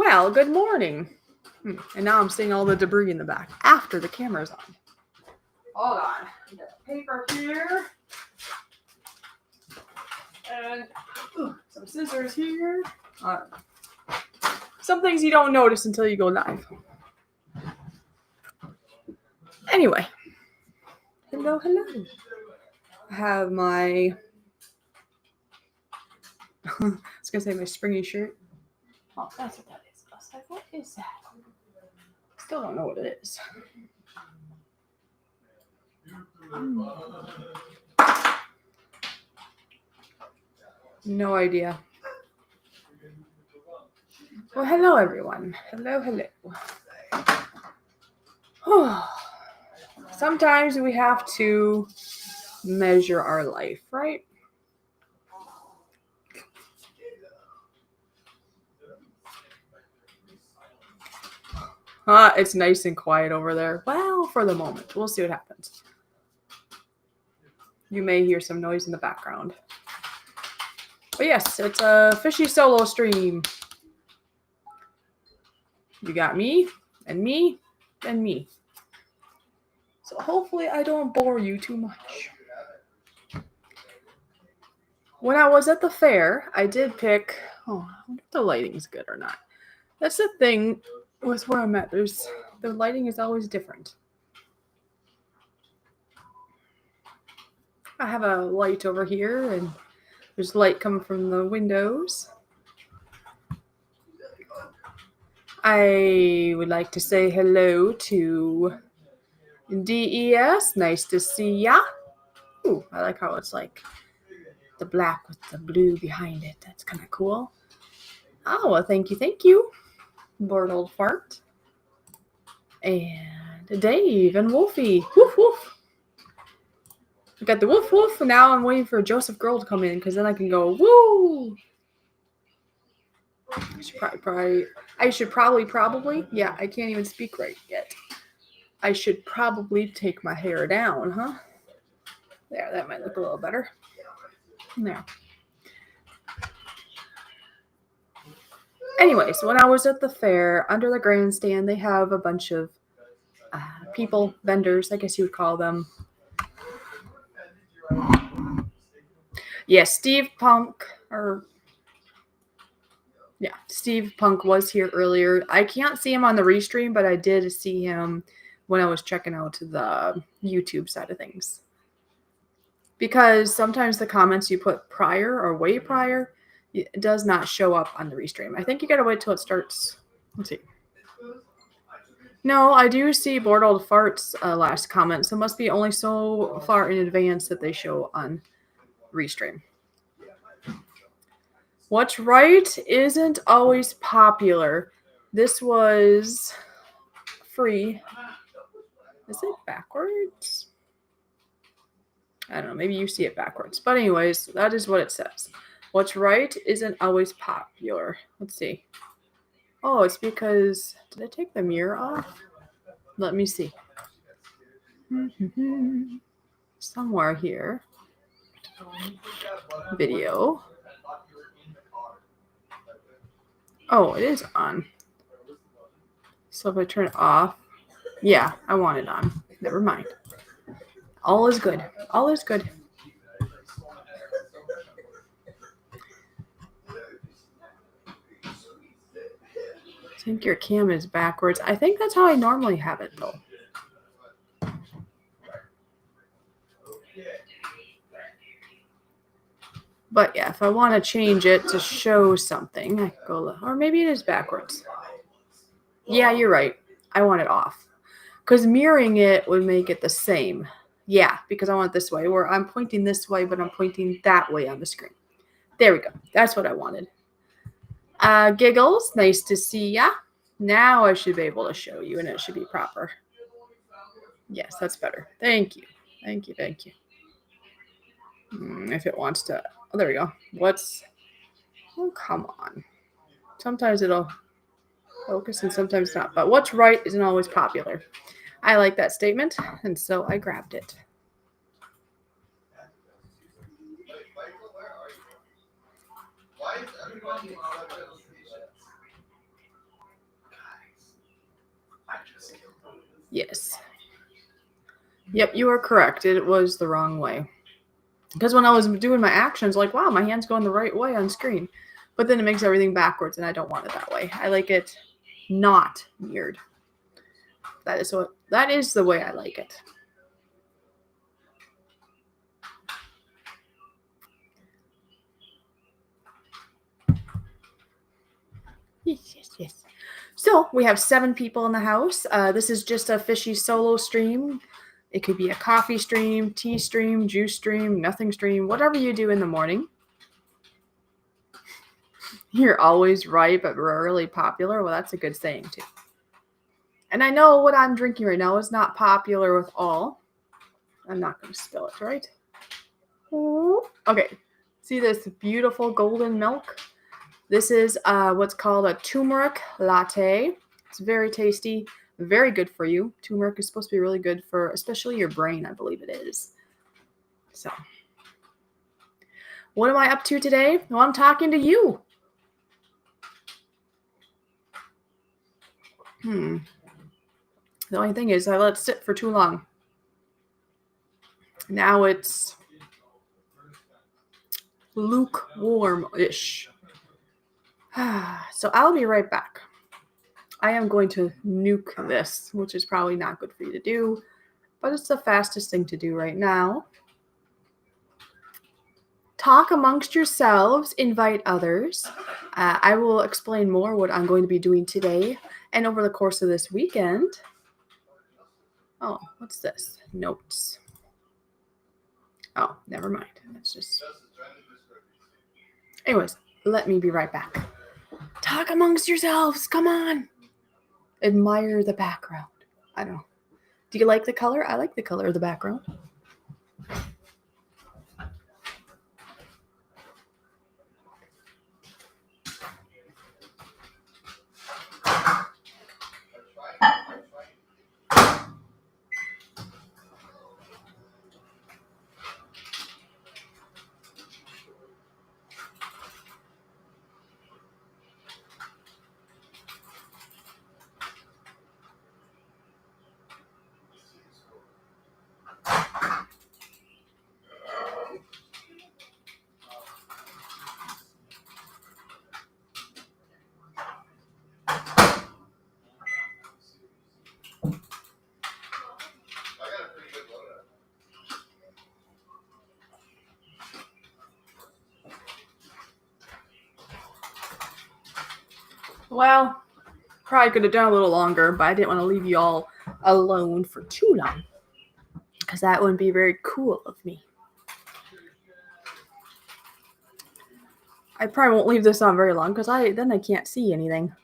Well, good morning. And now I'm seeing all the debris in the back after the camera's on. Hold on. I got paper here. And some scissors here. Some things you don't notice until you go live. Anyway. Hello. I have my... I was going to say my springy shirt. Oh, that's what that is. I was like, what is that? Still don't know what it is. No idea. Well, hello, everyone. Hello. Sometimes we have to measure our life, right? It's nice and quiet over there. Well, for the moment. We'll see what happens. You may hear some noise in the background. But yes, it's a Fishy solo stream. You got me, and me, and me. So hopefully I don't bore you too much. When I was at the fair, I did pick... Oh, I wonder if the lighting's good or not. That's the thing with where I'm at. The lighting is always different. I have a light over here, and there's light coming from the windows. I would like to say hello to DES. Nice to see ya. Ooh, I like how it's like the black with the blue behind it. That's kind of cool. Oh, well, thank you. Bored old fart. And Dave and Wolfie. Woof. I got the woof, and now I'm waiting for Joseph Girl to come in, because then I can go, woo! I should probably, yeah, I can't even speak right yet. I should probably take my hair down, huh? There, that might look a little better. There. Anyways, when I was at the fair, under the grandstand, they have a bunch of people, vendors, I guess you would call them. Yes, Steve Punk was here earlier. I can't see him on the Restream, but I did see him when I was checking out the YouTube side of things. Because sometimes the comments you put prior or way prior, it does not show up on the Restream. I think you gotta wait till it starts. Let's see. No, I do see Bored Old Fart's last comment, so it must be only so far in advance that they show on Restream. What's right isn't always popular. This was free. Is it backwards? I don't know. Maybe you see it backwards. But anyways, that is what it says. What's right isn't always popular. Let's see. Oh, it's because... Did I take the mirror off? Let me see. Somewhere here. Video. Oh, it is on. So if I turn it off... Yeah, I want it on. Never mind. All is good. All is good. I think your cam is backwards. I think that's how I normally have it, though. But yeah, if I want to change it to show something, I could go, or maybe it is backwards. Yeah, you're right. I want it off. Because mirroring it would make it the same. Yeah, because I want it this way, where I'm pointing this way, but I'm pointing that way on the screen. There we go. That's what I wanted. Giggles, nice to see ya. Now I should be able to show you, and it should be proper. Yes, that's better. Thank you. If it wants to... Oh, there we go. Oh, come on. Sometimes it'll focus and sometimes not. But what's right isn't always popular. I like that statement, and so I grabbed it. Yes. Yep, you are correct. It was the wrong way. Because when I was doing my actions, like, wow, my hand's going the right way on screen. But then it makes everything backwards, and I don't want it that way. I like it not mirrored. That is the way I like it. Yes. So we have 7 people in the house. This is just a Fishy solo stream. It could be a coffee stream, tea stream, juice stream, nothing stream, whatever you do in the morning. You're always right, but rarely popular. Well, that's a good saying too. And I know what I'm drinking right now is not popular with all. I'm not going to spill it, right? Okay. See this beautiful golden milk? This is what's called a turmeric latte. It's very tasty, very good for you. Turmeric is supposed to be really good for especially your brain, I believe it is. So, what am I up to today? Well, I'm talking to you. The only thing is I let it sit for too long. Now it's lukewarm-ish. So I'll be right back. I am going to nuke this, which is probably not good for you to do, but it's the fastest thing to do right now. Talk amongst yourselves, invite others. I will explain more what I'm going to be doing today and over the course of this weekend. Oh, what's this? Notes. Oh, never mind. That's just... Anyways, let me be right back. Talk amongst yourselves. Come on. Admire the background. I don't know. Do you like the color? I like the color of the background. Well, probably could have done a little longer, but I didn't want to leave you all alone for too long because that wouldn't be very cool of me. I probably won't leave this on very long because then I can't see anything.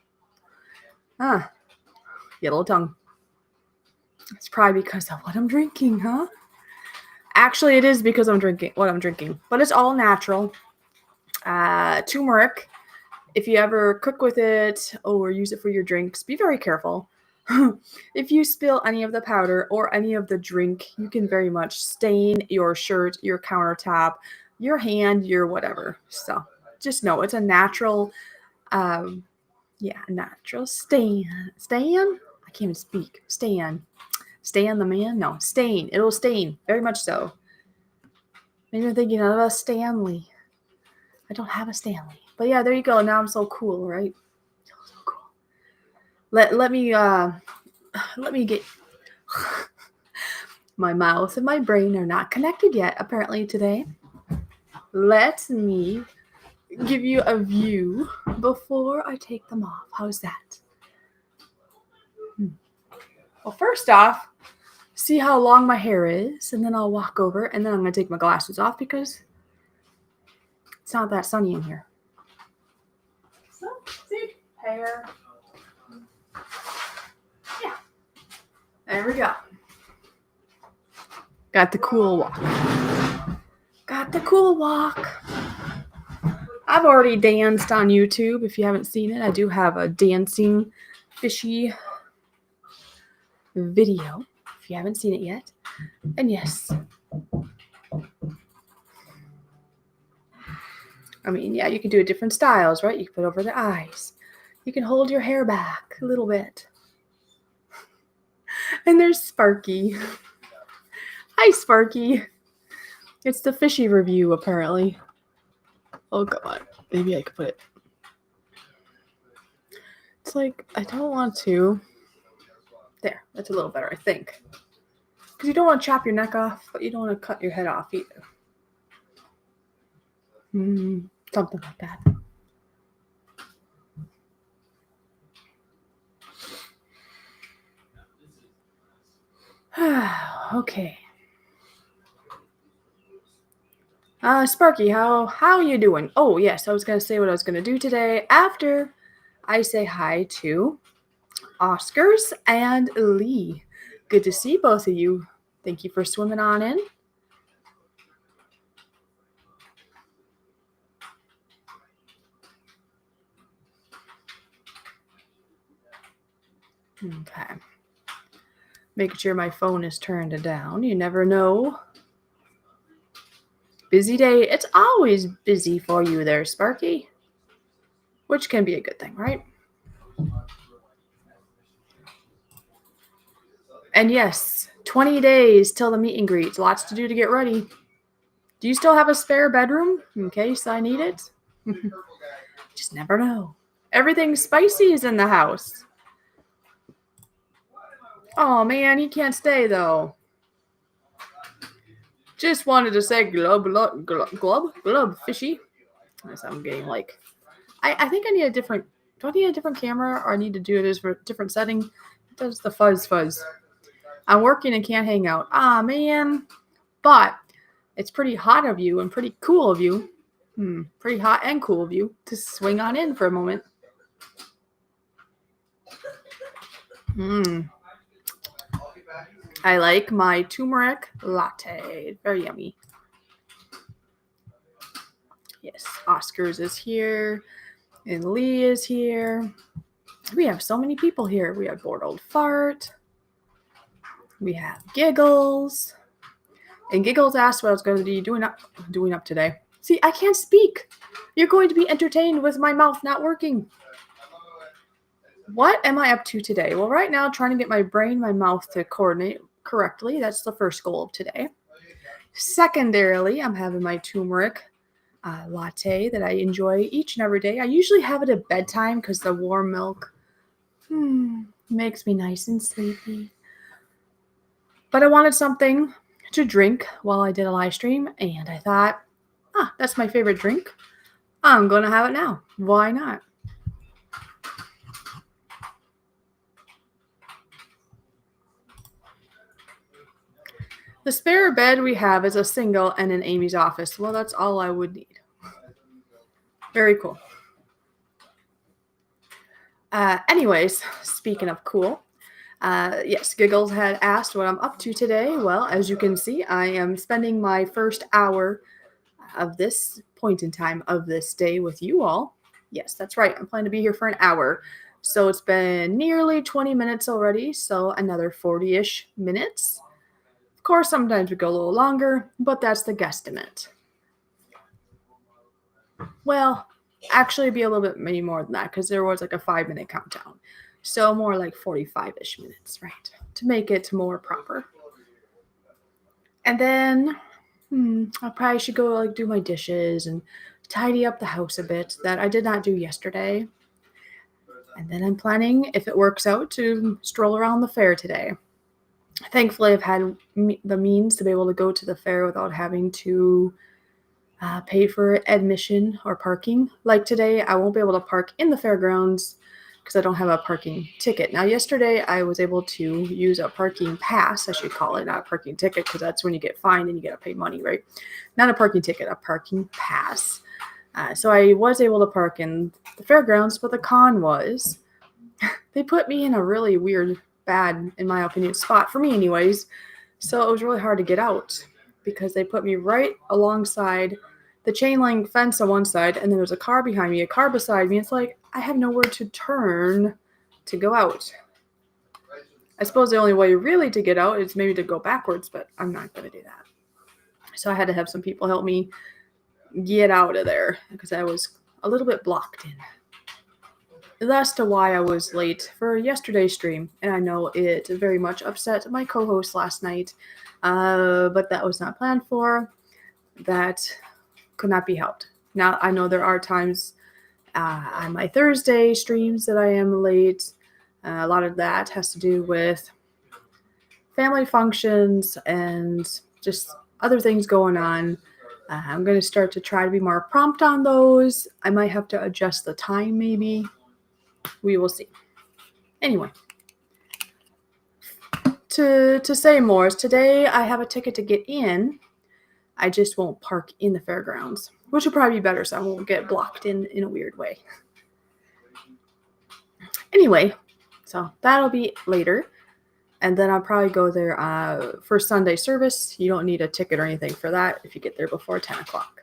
Yellow tongue. It's probably because of what I'm drinking, huh? Actually, it is because I'm drinking what I'm drinking, but it's all natural. Turmeric. If you ever cook with it or use it for your drinks, be very careful. If you spill any of the powder or any of the drink, you can very much stain your shirt, your countertop, your hand, your whatever. So just know it's a natural, natural stain. Stain? I can't even speak. Stain the man? No, stain. It'll stain. Very much so. Maybe I'm thinking of a Stanley. I don't have a Stanley. But yeah, there you go. Now I'm so cool, right? So cool. Let me get my mouth and my brain are not connected yet, apparently today. Let me give you a view before I take them off. How's that? Well, first off, see how long my hair is, and then I'll walk over, and then I'm going to take my glasses off because it's not that sunny in here. So, see, hair. Yeah. There we go. Got the cool walk. I've already danced on YouTube. If you haven't seen it, I do have a dancing Fishy video. If you haven't seen it yet. And yes. I mean, yeah, you can do it different styles, right? You can put over the eyes. You can hold your hair back a little bit. And there's Sparky. Hi, Sparky. It's the Fishy review, apparently. Oh, God. Maybe I could put it. It's like, I don't want to. There. That's a little better, I think. Because you don't want to chop your neck off, but you don't want to cut your head off either. Something like that. Okay. Sparky, how you doing? Oh, yes, I was going to say what I was going to do today after I say hi to Oscars and Lee. Good to see both of you. Thank you for swimming on in. Okay. Making sure my phone is turned down. You never know. Busy day. It's always busy for you there, Sparky. Which can be a good thing, right? And yes, 20 days till the meet and greet. Lots to do to get ready. Do you still have a spare bedroom in case I need it? Just never know. Everything spicy is in the house. Oh man, he can't stay though. Just wanted to say glub, fishy. As I'm getting like, I think I need a different. Do I need a different camera, or I need to do it as for a different setting? It does the fuzz. I'm working and can't hang out. Ah man, but it's pretty hot of you and pretty cool of you. Pretty hot and cool of you to swing on in for a moment. I like my turmeric latte. Very yummy. Yes, Oscars is here. And Lee is here. We have so many people here. We have Bored Old Fart. We have Giggles. And Giggles asked what I was going to be doing up today. See, I can't speak. You're going to be entertained with my mouth not working. What am I up to today? Well, right now, trying to get my brain, my mouth to coordinate correctly. That's the first goal of today. Secondarily, I'm having my turmeric latte that I enjoy each and every day. I usually have it at bedtime because the warm milk makes me nice and sleepy. But I wanted something to drink while I did a live stream, and I thought, that's my favorite drink. I'm going to have it now. Why not? The spare bed we have is a single and in Amy's office. Well, that's all I would need. Very cool. Anyways, speaking of cool, yes, Giggles had asked what I'm up to today. Well, as you can see, I am spending my first hour of this point in time of this day with you all. Yes, that's right. I'm planning to be here for an hour. So it's been nearly 20 minutes already, so another 40-ish minutes. Of course, sometimes we go a little longer, but that's the guesstimate. Well, actually be a little bit maybe more than that because there was like a 5-minute countdown. So more like 45-ish minutes, right? To make it more proper. And then I probably should go like do my dishes and tidy up the house a bit that I did not do yesterday. And then I'm planning, if it works out, to stroll around the fair today. Thankfully, I've had the means to be able to go to the fair without having to pay for admission or parking. Like today, I won't be able to park in the fairgrounds because I don't have a parking ticket. Now, yesterday, I was able to use a parking pass, I should call it, not a parking ticket, because that's when you get fined and you got to pay money, right? Not a parking ticket, a parking pass. So I was able to park in the fairgrounds, but the con was they put me in a really weird, bad, in my opinion, spot, for me anyways. So it was really hard to get out because they put me right alongside the chain link fence on one side, and then there's a car behind me, a car beside me. It's like I have nowhere to turn to go out. I suppose the only way really to get out is maybe to go backwards, but I'm not going to do that. So I had to have some people help me get out of there because I was a little bit blocked in. thus to why I was late for yesterday's stream. And I know it very much upset my co-host last night, but that was not planned for. That could not be helped. Now, I know there are times on my Thursday streams that I am late. A lot of that has to do with family functions and just other things going on. I'm going to start to try to be more prompt on those. I might have to adjust the time maybe. We will see. Anyway, to say more, today I have a ticket to get in. I just won't park in the fairgrounds, which will probably be better so I won't get blocked in a weird way. Anyway, so that'll be later. And then I'll probably go there for Sunday service. You don't need a ticket or anything for that if you get there before 10 o'clock.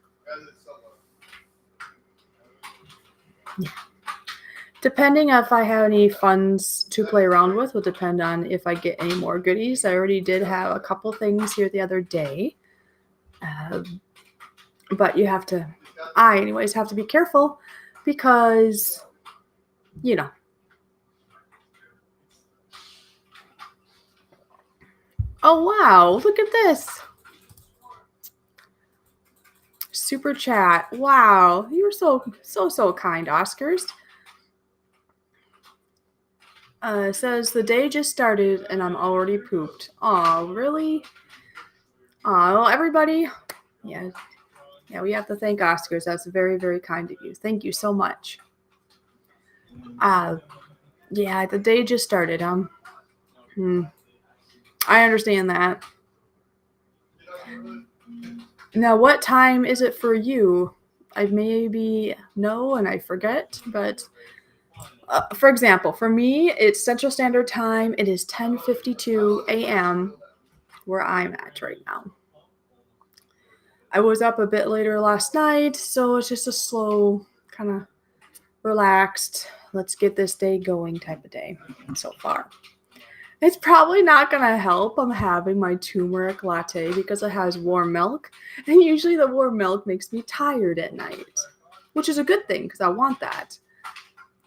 Yeah. Depending if I have any funds to play around with will depend on if I get any more goodies. I already did have a couple things here the other day. But you have to, anyways, have to be careful because, you know. Oh, wow. Look at this. Super chat. Wow. You were so kind, Oscars. Says the day just started and I'm already pooped. Aw, really? Aw, well, everybody. Yeah, we have to thank Oscars. That's very, very kind of you. Thank you so much. Yeah, the day just started. I understand that. Now, what time is it for you? I maybe know and I forget, but for example, for me, it's Central Standard Time. It is 10:52 a.m. where I'm at right now. I was up a bit later last night, so it's just a slow, kind of relaxed, let's get this day going type of day so far. It's probably not going to help. I'm having my turmeric latte because it has warm milk, and usually the warm milk makes me tired at night, which is a good thing because I want that.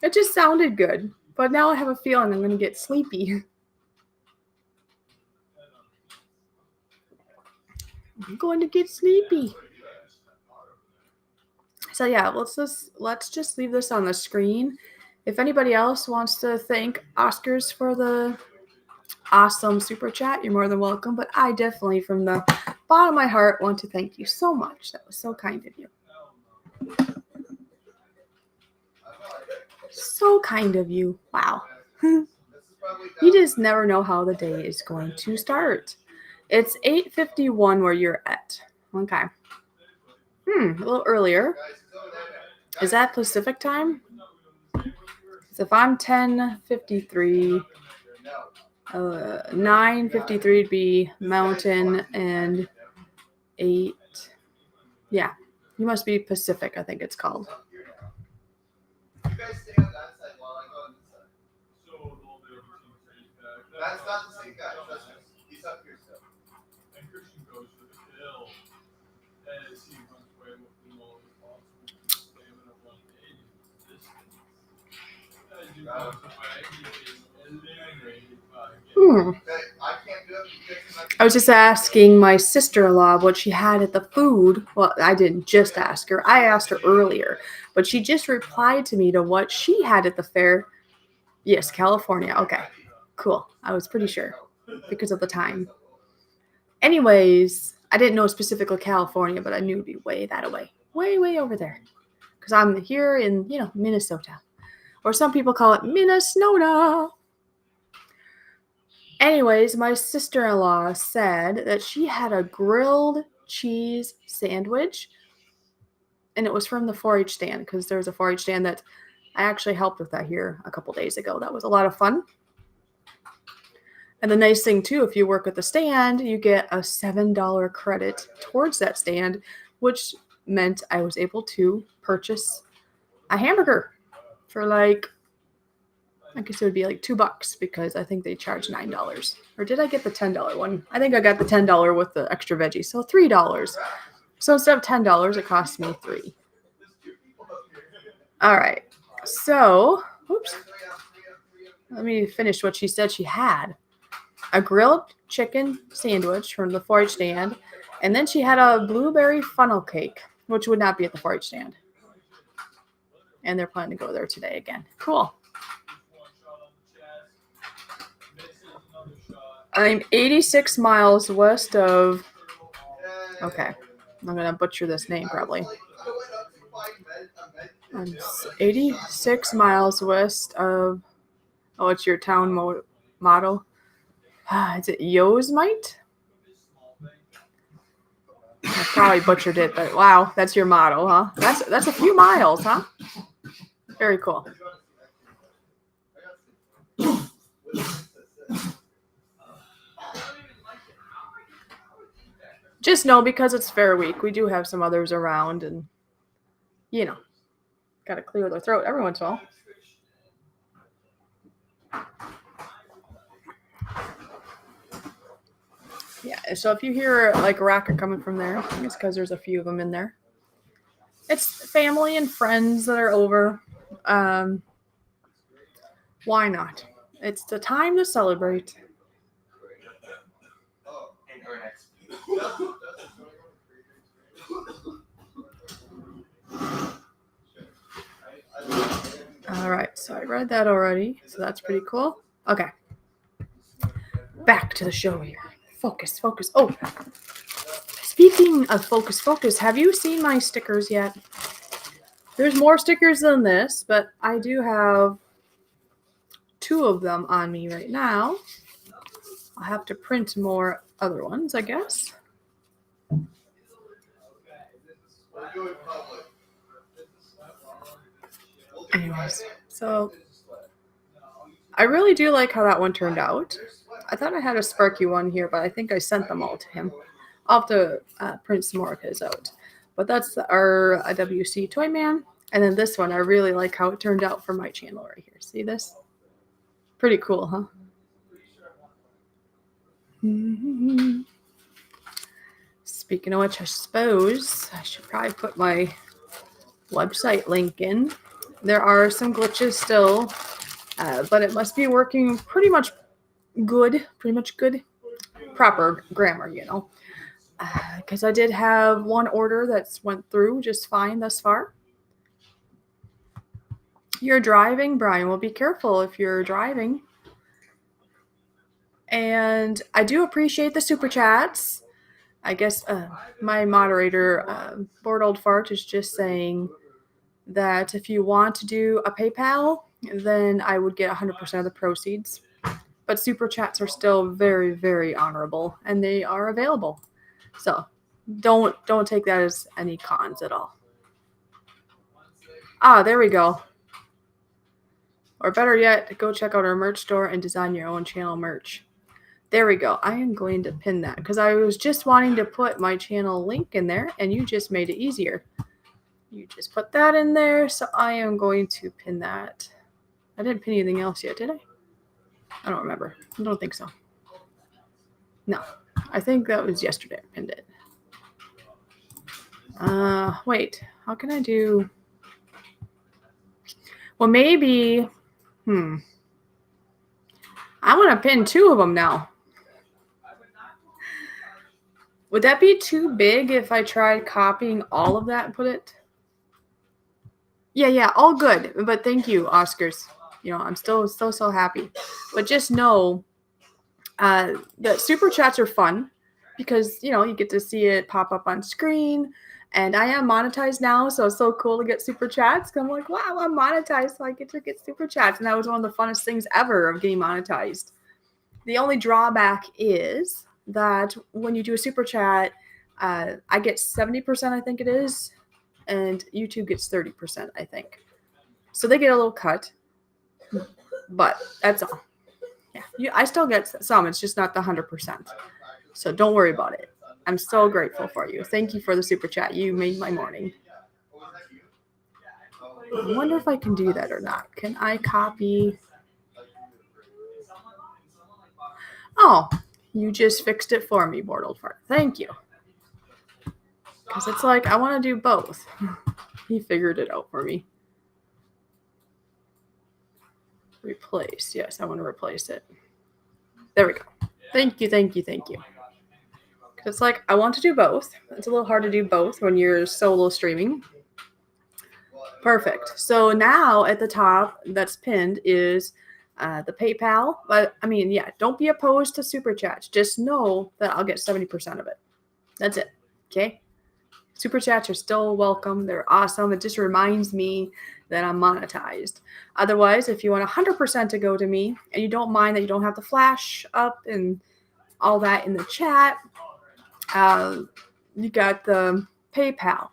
It just sounded good, but now I have a feeling I'm going to get sleepy. I'm going to get sleepy. So yeah, let's just leave this on the screen. If anybody else wants to thank Oscars for the awesome super chat, you're more than welcome. But I definitely, from the bottom of my heart, want to thank you so much. That was so kind of you. So kind of you. Wow. You just never know how the day is going to start. It's 8:51 where you're at. Okay. A little earlier. Is that Pacific time? So if I'm 10:53, 9:53 would be Mountain, and 8. Yeah, you must be Pacific, I think it's called. You guys stay on that side while I go on this side. That's not the same guy. Trust me. He's up here still. And Christian goes for the kill as he runs away with the lowest possible stamina 180 distance. As he runs away, he is eliminated by I was just asking my sister-in-law what she had at the food. Well, I didn't just ask her. I asked her earlier, but she just replied to me to what she had at the fair. Yes, California. Okay, cool. I was pretty sure because of the time. Anyways, I didn't know specifically California, but I knew it'd be way that away. Way over there. Because I'm here in, Minnesota. Or some people call it Minnesota. Anyways, my sister-in-law said that she had a grilled cheese sandwich, and it was from the 4-H stand, because there's a 4-H stand that I actually helped with that here a couple days ago. That was a lot of fun. And the nice thing, too, if you work at the stand, you get a $7 credit towards that stand, which meant I was able to purchase a hamburger for I guess it would be like $2 because I think they charge $9. Or did I get the $10 one? I think I got the $10 with the extra veggies, so $3. So instead of $10, it cost me $3. All right. So Oops. Let me finish what she said she had. A grilled chicken sandwich from the 4-H stand, and then she had a blueberry funnel cake, which would not be at the 4-H stand. And they're planning to go there today again. Cool. I'm 86 miles west of... Okay. I'm going to butcher this name probably. I'm 86 miles west of... Oh, it's your town motto. Is it Yosemite? I probably butchered it, but wow, that's your motto, huh? That's a few miles, huh? Very cool. Just know, because it's fair week, we do have some others around, and you know, gotta clear their throat every once in a while. Yeah, so if you hear like a racket coming from there, it's because there's a few of them in there. It's family and friends that are over. Why not? It's the time to celebrate. All right, so I read that already, so that's pretty cool. Okay, back to the show here. Focus. Oh, speaking of focus, have you seen my stickers yet? There's more stickers than this, but I do have 2 of them on me right now. I'll have to print more other ones, I guess. Anyways, so I really do like how that one turned out. I thought I had a Sparky one here, but I think I sent them all to him. I'll have to print some more of his out. But that's our WC Toy Man. And then this one, I really like how it turned out for my channel right here. See this? Pretty cool, huh? Mm-hmm. Speaking of which, I suppose I should probably put my website link in. There are some glitches still, but it must be working pretty much good. Proper grammar, you know. Because I did have one order that's went through just fine thus far. You're driving, Brian. Well, be careful if you're driving. And I do appreciate the super chats. I guess my moderator, Bored Old Fart, is just saying that if you want to do a PayPal, then I would get 100% of the proceeds. But super chats are still very, very honorable, and they are available. So don't take that as any cons at all. Ah, there we go. Or better yet, go check out our merch store and design your own channel merch. There we go. I am going to pin that because I was just wanting to put my channel link in there, and you just made it easier. You just put that in there, so I am going to pin that. I didn't pin anything else yet, did I? I don't remember. I don't think so. No. I think that was yesterday I pinned it. Wait. How can I do... Well, maybe... I want to pin 2 of them now. Would that be too big if I tried copying all of that and put it? Yeah, all good. But thank you, Oscars. You know, I'm still so happy. But just know that super chats are fun because, you know, you get to see it pop up on screen. And I am monetized now, so it's so cool to get super chats. I'm like, wow, I'm monetized, so I get to get super chats. And that was one of the funnest things ever of getting monetized. The only drawback is that when you do a super chat, I get 70%, I think it is, and YouTube gets 30%, I think. So they get a little cut, but that's all. Yeah, I still get some. It's just not the 100%. So don't worry about it. I'm so grateful for you. Thank you for the super chat. You made my morning. I wonder if I can do that or not. Can I copy? Oh, you just fixed it for me, Bored Old Fart. Thank you. Because it's like, I want to do both. He figured it out for me. Replace. Yes, I want to replace it. There we go. Thank you. It's like I want to do both. It's a little hard to do both when you're solo streaming. Perfect. So now at the top that's pinned is the PayPal. But I mean, yeah, don't be opposed to super chats. Just know that I'll get 70% of it. That's it. Okay? Super chats are still welcome. They're awesome. It just reminds me that I'm monetized. Otherwise, if you want 100% to go to me and you don't mind that you don't have to flash up and all that in the chat, you got the PayPal.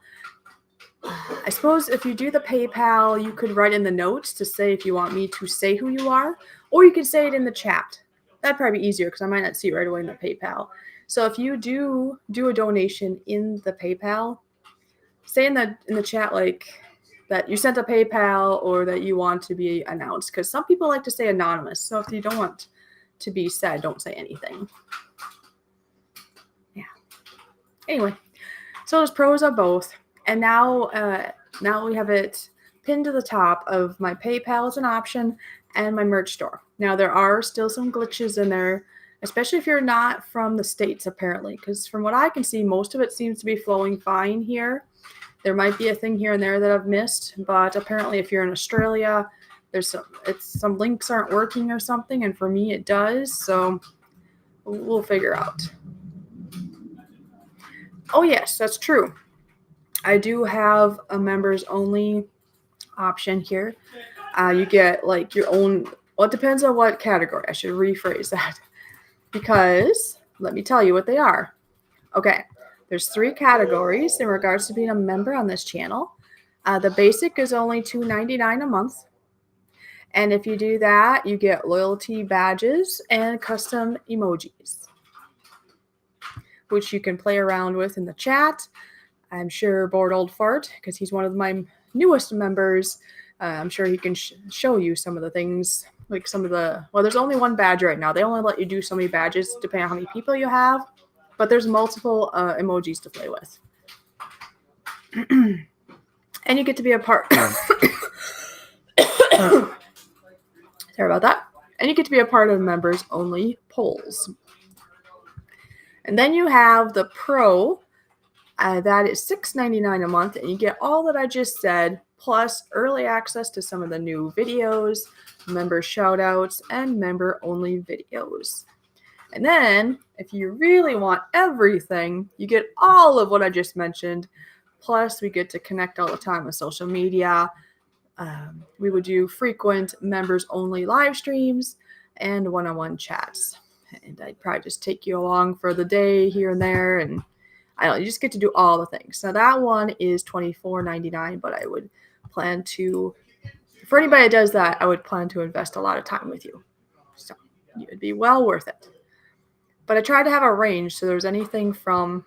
I suppose if you do the PayPal, you could write in the notes to say if you want me to say who you are, or you could say it in the chat. That'd probably be easier because I might not see it right away in the PayPal. So if you do a donation in the PayPal, say in the chat like that you sent a PayPal or that you want to be announced, because some people like to say anonymous. So if you don't want to be said, don't say anything. Yeah. Anyway, so there's pros of both. And now we have it pinned to the top of my PayPal as an option and my merch store. Now there are still some glitches in there, especially if you're not from the States, apparently, because from what I can see, most of it seems to be flowing fine here. There might be a thing here and there that I've missed, but apparently if you're in Australia, there's some links aren't working or something, and for me it does, so we'll figure out. Oh yes, that's true. I do have a members only option here. You get like your own, well, it depends on what category. I should rephrase that because let me tell you what they are. Okay, there's 3 categories in regards to being a member on this channel. The basic is only $2.99 a month. And if you do that, you get loyalty badges and custom emojis, which you can play around with in the chat. I'm sure Bored Old Fart, because he's one of my newest members, I'm sure he can show you some of the things, like some of the, well, there's only 1 badge right now. They only let you do so many badges depending on how many people you have, but there's multiple emojis to play with. And you get to be a part. Sorry about that. And you get to be a part of members only polls. And then you have the Pro. That is $6.99 a month, and you get all that I just said, plus early access to some of the new videos, member shoutouts, and member-only videos. And then, if you really want everything, you get all of what I just mentioned, plus we get to connect all the time with social media. We would do frequent members-only live streams and one-on-one chats. And I'd probably just take you along for the day here and there, and I don't know, you just get to do all the things. Now that one is $24.99, but I would plan to, for anybody that does that, I would plan to invest a lot of time with you. So it would be well worth it. But I tried to have a range, so there's anything from,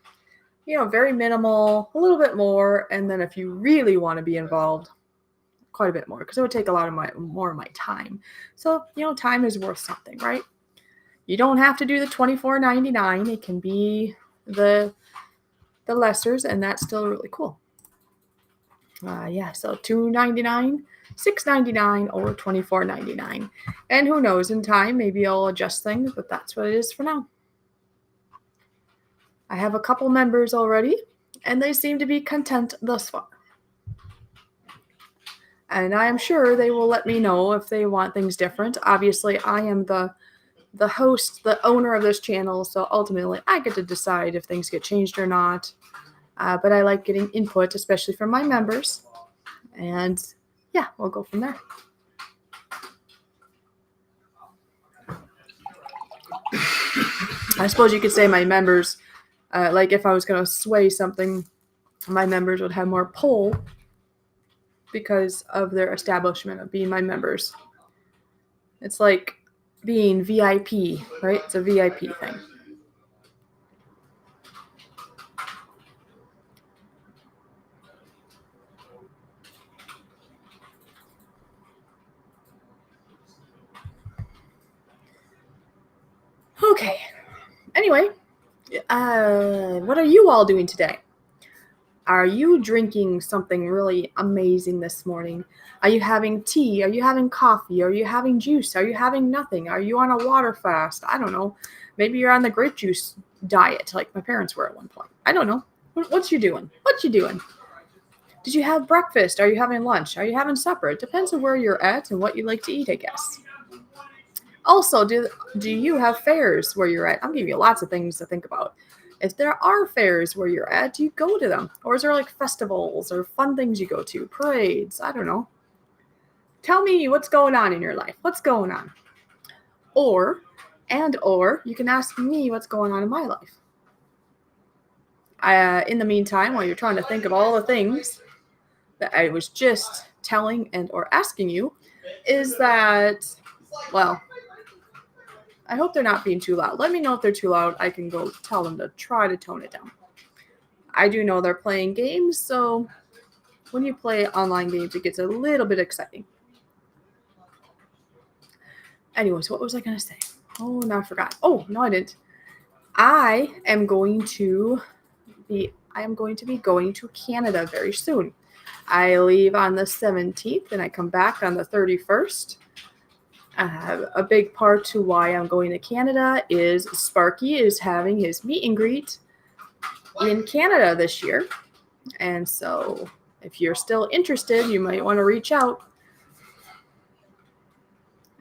very minimal, a little bit more, and then if you really want to be involved, quite a bit more, because it would take a lot of more of my time. So, time is worth something, right? You don't have to do the $24.99. It can be the lessers, and that's still really cool. So $2.99, $6.99, or $24.99. And who knows, in time, maybe I'll adjust things, but that's what it is for now. I have a couple members already, and they seem to be content thus far. And I am sure they will let me know if they want things different. Obviously, I am the host, the owner of this channel, so ultimately I get to decide if things get changed or not. But I like getting input, especially from my members. And yeah, we'll go from there. I suppose you could say my members, like if I was going to sway something, my members would have more pull because of their establishment of being my members. It's like being VIP, right? It's a VIP thing. Okay. Anyway, what are you all doing today? Are you drinking something really amazing this morning? Are you having tea? Are you having coffee? Are you having juice? Are you having nothing? Are you on a water fast? I don't know. Maybe you're on the grape juice diet like my parents were at one point. I don't know. What you doing? What you doing? Did you have breakfast? Are you having lunch? Are you having supper? It depends on where you're at and what you like to eat, I guess. Also, do you have fairs where you're at? I'm giving you lots of things to think about. If there are fairs where you're at, do you go to them? Or is there like festivals or fun things you go to? Parades? I don't know. Tell me what's going on in your life. What's going on? Or you can ask me what's going on in my life. In the meantime, while you're trying to think of all the things that I was just telling and or asking you, is that, well, I hope they're not being too loud. Let me know if they're too loud. I can go tell them to try to tone it down. I do know they're playing games, so when you play online games, it gets a little bit exciting. Anyways, what was I going to say? Oh, now I forgot. Oh, no, I didn't. I am going to be going to Canada very soon. I leave on the 17th and I come back on the 31st. A big part to why I'm going to Canada is Sparky is having his meet and greet in Canada this year. And so if you're still interested, you might want to reach out.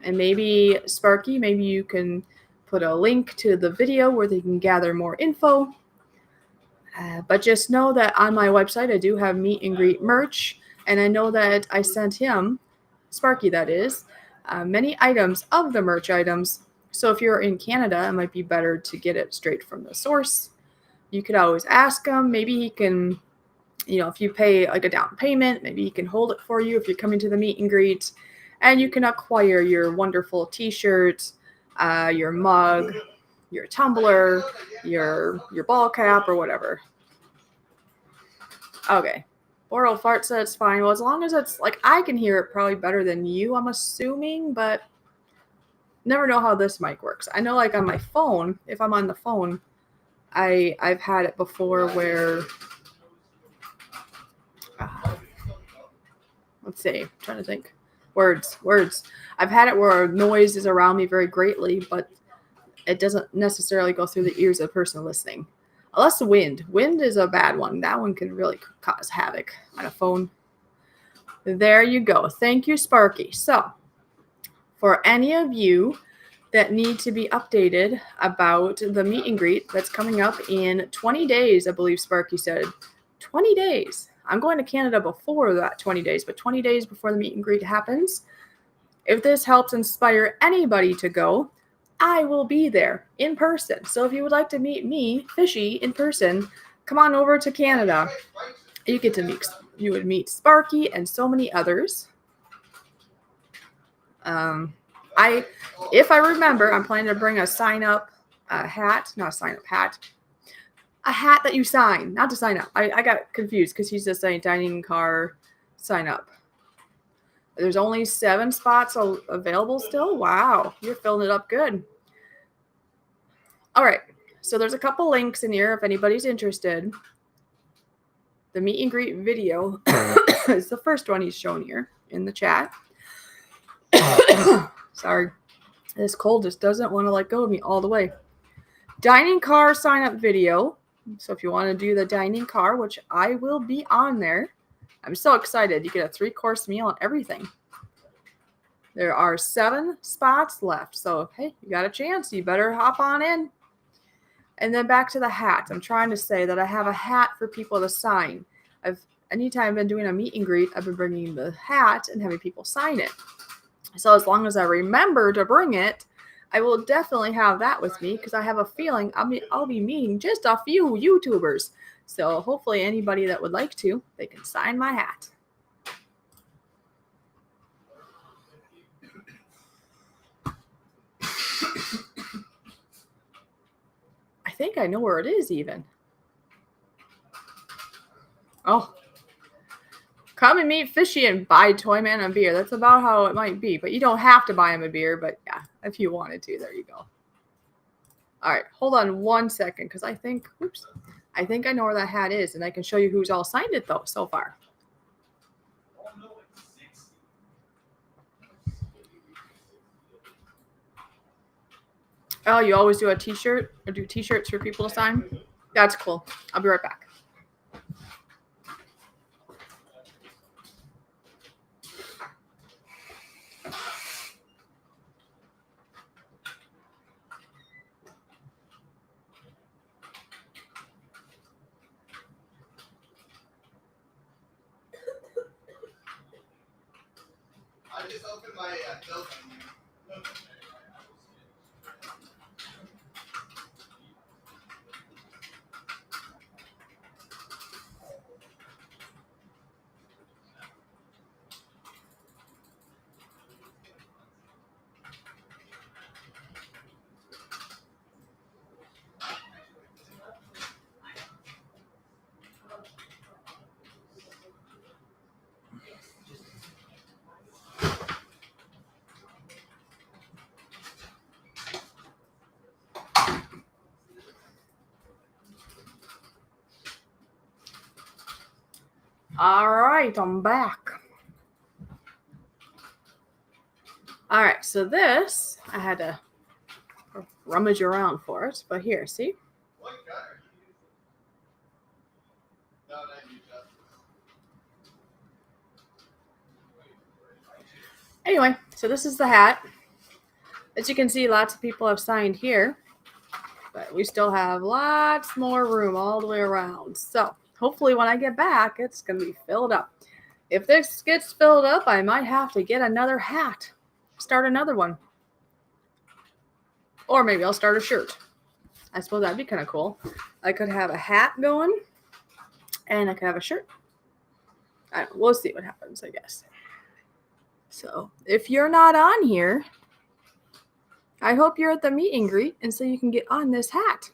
And maybe, Sparky, maybe you can put a link to the video where they can gather more info. But just know that on my website, I do have meet and greet merch. And I know that I sent him, Sparky that is, many items of the merch items. So if you're in Canada, it might be better to get it straight from the source. You could always ask him. Maybe he can, if you pay like a down payment, maybe he can hold it for you if you're coming to the meet and greet. And you can acquire your wonderful t-shirt, your mug, your tumbler, your ball cap, or whatever. Okay. Oral fart said it's fine. Well, as long as it's like I can hear it probably better than you, I'm assuming, but never know how this mic works. I know like on my phone, if I'm on the phone, I've had it before where let's see, I'm trying to think. Words. I've had it where noise is around me very greatly, but it doesn't necessarily go through the ears of the person listening. Unless wind. Wind is a bad one. That one can really cause havoc on a phone. There you go. Thank you, Sparky. So, for any of you that need to be updated about the meet and greet that's coming up in 20 days, I believe Sparky said. 20 days. I'm going to Canada before that 20 days, but 20 days before the meet and greet happens. If this helps inspire anybody to go, I will be there in person. So if you would like to meet me, Fishy, in person, come on over to Canada. You would meet Sparky and so many others. If I remember, I'm planning to bring a hat that you sign, not to sign up. I got confused because he's just saying dining car sign up. There's only 7 spots available still. Wow, you're filling it up good. All right, so there's a couple links in here if anybody's interested. The meet and greet video is the first one he's shown here in the chat. Sorry, this cold just doesn't want to let go of me all the way. Dining car sign up video. So if you want to do the dining car, which I will be on there, I'm so excited. You get a 3-course meal and everything. There are 7 spots left. So, hey, you got a chance. You better hop on in. And then back to the hat. I'm trying to say that I have a hat for people to sign. Anytime I've been doing a meet and greet, I've been bringing the hat and having people sign it. So as long as I remember to bring it, I will definitely have that with me because I have a feeling I'll be meeting just a few YouTubers. So hopefully anybody that would like to, they can sign my hat. I think I know where it is even. Oh. Come and meet Fishy and buy Toyman a beer. That's about how it might be. But you don't have to buy him a beer. But yeah, if you wanted to, there you go. All right, hold on one second because I think I think I know where that hat is, and I can show you who's all signed it, though, so far. Oh, you always do a t-shirt or do t-shirts for people to sign? That's cool. I'll be right back. I just opened my bill. All right, I'm back. All right, so this, I had to rummage around for it, but here, see? What gutter? No, not you, Justice. Anyway, so this is the hat. As you can see, lots of people have signed here, but we still have lots more room all the way around. So hopefully when I get back, it's going to be filled up. If this gets filled up, I might have to get another hat, start another one. Or maybe I'll start a shirt. I suppose that'd be kind of cool. I could have a hat going, and I could have a shirt. I don't know, we'll see what happens, I guess. So if you're not on here, I hope you're at the meet and greet, and so you can get on this hat.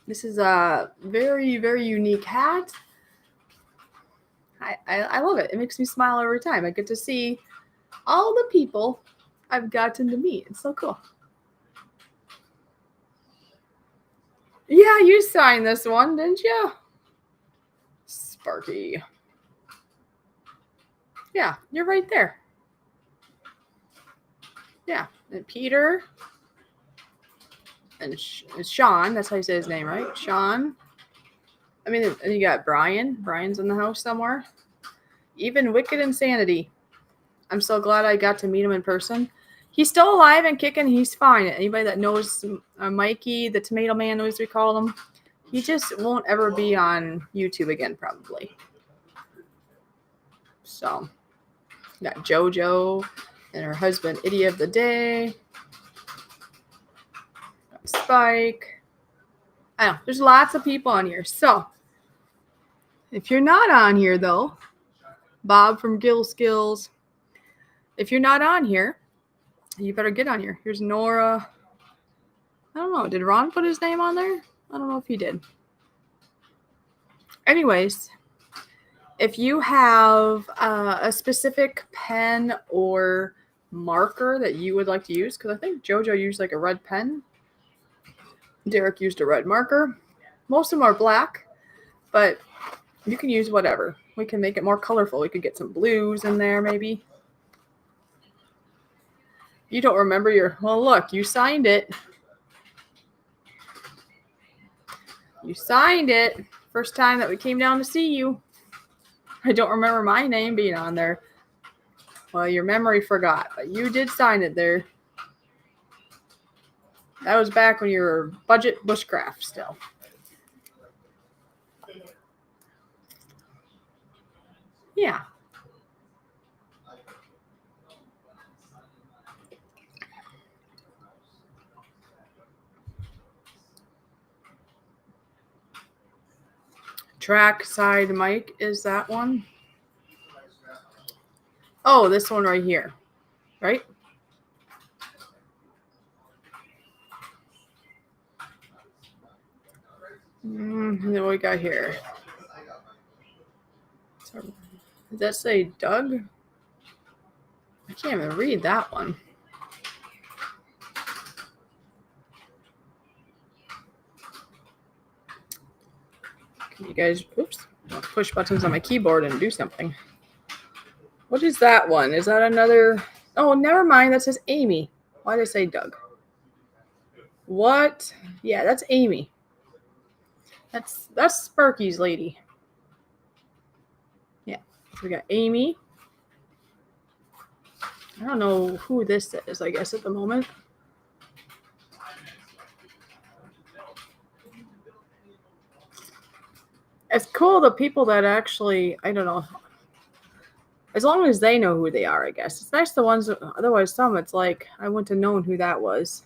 This is a very, very unique hat. I love it. It makes me smile every time. I get to see all the people I've gotten to meet. It's so cool. Yeah, you signed this one, didn't you? Sparky. Yeah, you're right there. Yeah, and Peter and Sean. That's how you say his name, right? Sean. I mean, and you got Brian. Brian's in the house somewhere. Even Wicked Insanity. I'm so glad I got to meet him in person. He's still alive and kicking. He's fine. Anybody that knows Mikey, the Tomato Man, as we call him, he just won't ever be on YouTube again, probably. So, got JoJo and her husband, Idiot of the Day. Got Spike. I don't know. There's lots of people on here. So, if you're not on here, though, Bob from Gill Skills, if you're not on here, you better get on here. Here's Nora. I don't know. Did Ron put his name on there? I don't know if he did. Anyways, if you have a specific pen or marker that you would like to use, because I think JoJo used like a red pen. Derek used a red marker. Most of them are black, but you can use whatever. We can make it more colorful. We could get some blues in there maybe. You don't remember your... Well, look, you signed it. You signed it. First time that we came down to see you. I don't remember my name being on there. Well, your memory forgot, but you did sign it there. That was back when you were budget bushcraft still. Yeah. Track side mic is that one? Oh, this one right here. Right? And then what we got here? Does that say Doug? I can't even read that one. You guys, oops, push buttons on my keyboard and do something. What is that one? Is that another? Oh, never mind. That says Amy. Why did I say Doug? What? Yeah, that's Amy. That's Sparky's lady. Yeah, we got Amy. I don't know who this is, I guess, at the moment. It's cool the people that actually, I don't know, as long as they know who they are, I guess. It's nice the ones, otherwise some, it's like, I wouldn't have known who that was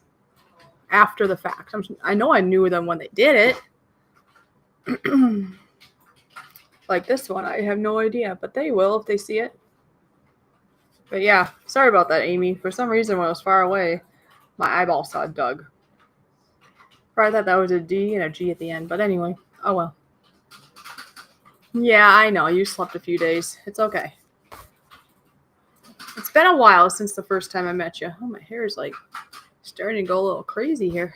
after the fact. I know I knew them when they did it. Like this one, I have no idea, but they will if they see it. But yeah, sorry about that, Amy. For some reason, when I was far away, my eyeball saw Doug. Probably thought that was a D and a G at the end, but anyway, oh well. Yeah, I know. You slept a few days. It's okay. It's been a while since the first time I met you. Oh, my hair is like starting to go a little crazy here.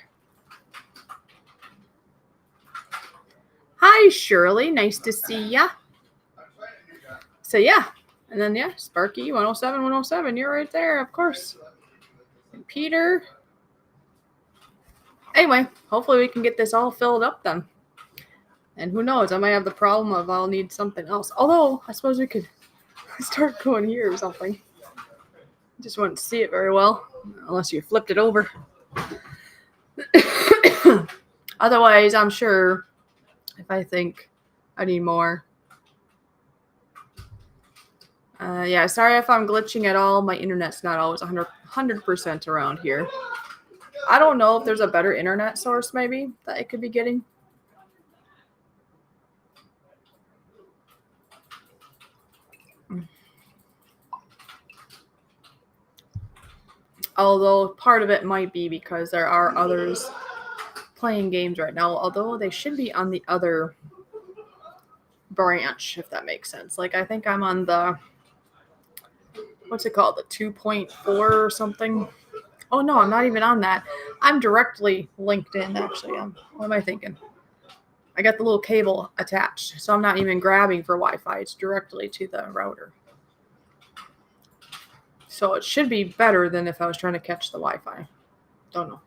Hi, Shirley. Nice to see ya. So, yeah. And then, yeah, Sparky, 107, 107. You're right there, of course. And Peter. Anyway, hopefully we can get this all filled up then. And who knows, I might have the problem of I'll need something else. Although, I suppose we could start going here or something. Just wouldn't see it very well, unless you flipped it over. Otherwise, I'm sure if I think I need more. Yeah, sorry if I'm glitching at all. My internet's not always 100% around here. I don't know if there's a better internet source maybe that I could be getting. Although part of it might be because there are others playing games right now, although they should be on the other branch, if that makes sense. Like, I think I'm on the, what's it called, the 2.4 or something. Oh, no, I'm not even on that. I'm directly linked in, actually. What am I thinking? I got the little cable attached, so I'm not even grabbing for Wi-Fi. It's directly to the router. So it should be better than if I was trying to catch the Wi-Fi. Don't know.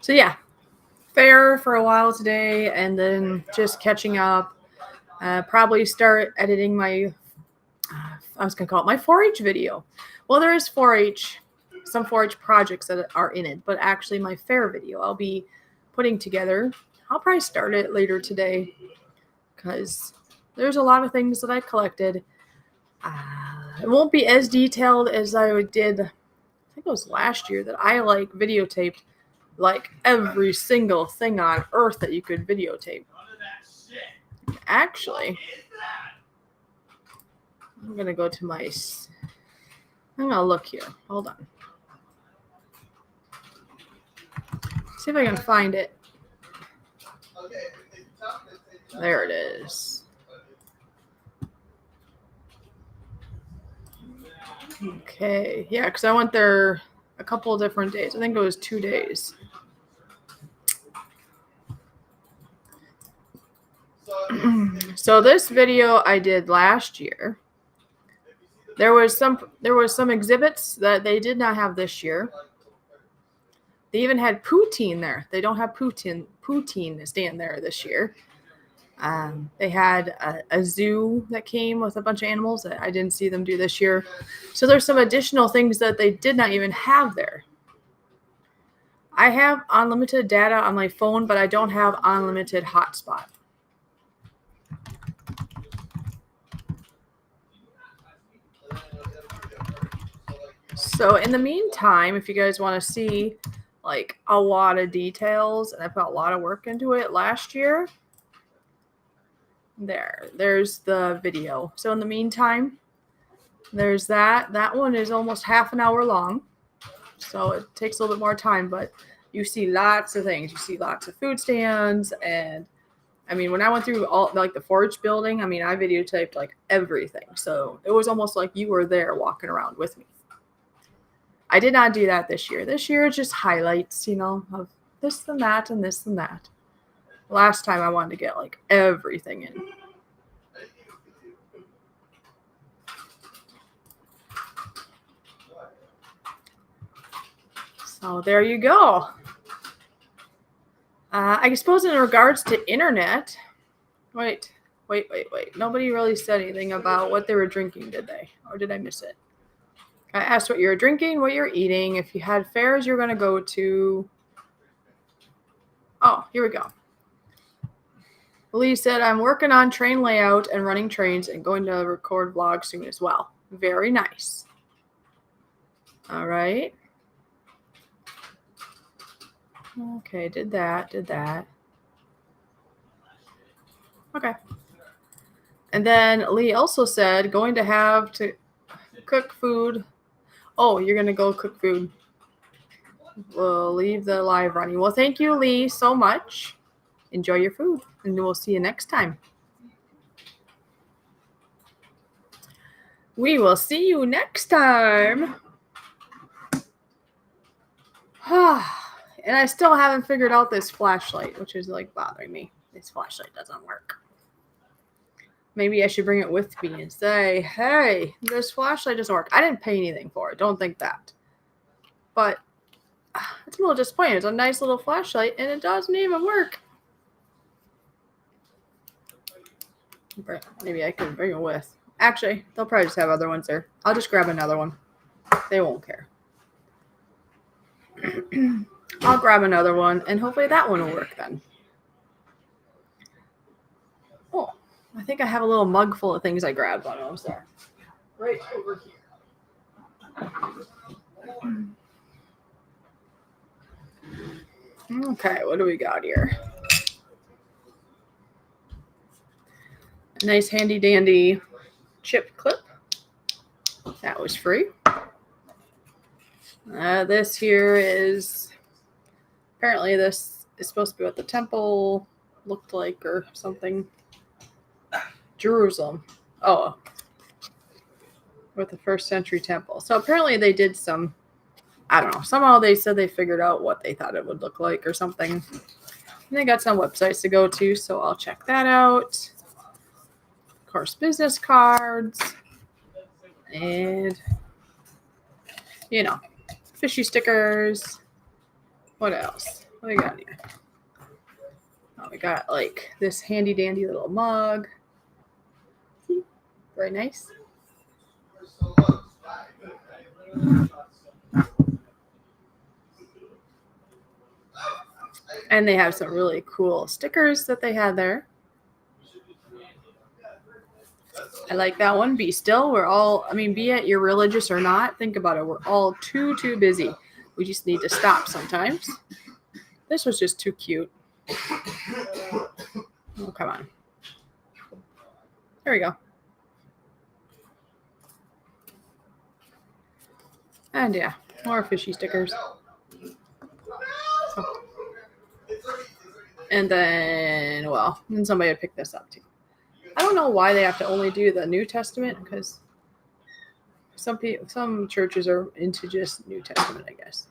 So yeah, fair for a while today, and then just catching up. Probably start editing my, I was going to call it my 4-H video. Well, there is 4-H, some 4-H projects that are in it, but actually my fair video I'll be putting together. I'll probably start it later today because there's a lot of things that I collected. It won't be as detailed as I did, I think it was last year, that I like videotaped like every single thing on earth that you could videotape. Actually, I'm going to go to my, I'm going to look here. Hold on. See if I can find it. There it is. Okay. Yeah, because I went there a couple of different days. I think it was 2 days. So this video I did last year. There was some exhibits that they did not have this year. They even had poutine there. They don't have poutine stand there this year. They had a zoo that came with a bunch of animals that I didn't see them do this year. So there's some additional things that they did not even have there. I have unlimited data on my phone, but I don't have unlimited hotspot. So in the meantime, if you guys want to see like a lot of details, and I put a lot of work into it last year, there's the video. So in the meantime, There's that. That one is almost half an hour long, so it takes a little bit more time, but you see lots of things. You see lots of food stands, and I mean, when I went through all like the forage building, I mean, I videotaped like everything, so it was almost like you were there walking around with me. I did not do that this year. This year, it's just highlights, you know, of this and that and this and that. Last time I wanted to get like everything in. So there you go. I suppose in regards to internet, wait. Nobody really said anything about what they were drinking, did they? Or did I miss it? I asked what you were drinking, what you're eating, if you had fairs you're going to go to. Oh, here we go. Lee said, I'm working on train layout and running trains and going to record vlogs soon as well. Very nice. All right. Okay, did that. Okay. And then Lee also said, going to have to cook food. Oh, you're going to go cook food. We'll leave the live running. Well, thank you, Lee, so much. Enjoy your food, and we'll see you next time. We will see you next time. And I still haven't figured out this flashlight, which is like bothering me. This flashlight doesn't work. Maybe I should bring it with me and say, hey, this flashlight doesn't work. I didn't pay anything for it. Don't think that. But it's a little disappointing. It's a nice little flashlight, and it doesn't even work. Maybe I can bring it with. Actually, they'll probably just have other ones there. I'll just grab another one. They won't care. I'll grab another one, and hopefully that one will work then. Oh, I think I have a little mug full of things I grabbed while I was there. Right over here. Okay, what do we got here? Nice handy dandy chip clip. That was free. This here is, apparently this is supposed to be what the temple looked like or something. Jerusalem. Oh, with the 1st century temple. So apparently they did some, I don't know, somehow they said they figured out what they thought it would look like or something. And they got some websites to go to, so I'll check that out. Of course, business cards. And, you know, fishy stickers. What else? What do we got here? Oh, we got like this handy dandy little mug. Very nice. And they have some really cool stickers that they had there. I like that one. Be still. We're all, I mean, be it you're religious or not, think about it. We're all too busy. We just need to stop sometimes. This was just too cute. Oh, come on. There we go. And yeah, more fishy stickers. So. And then, well, then somebody would pick this up too. I don't know why they have to only do the New Testament, because some churches are into just New Testament, I guess.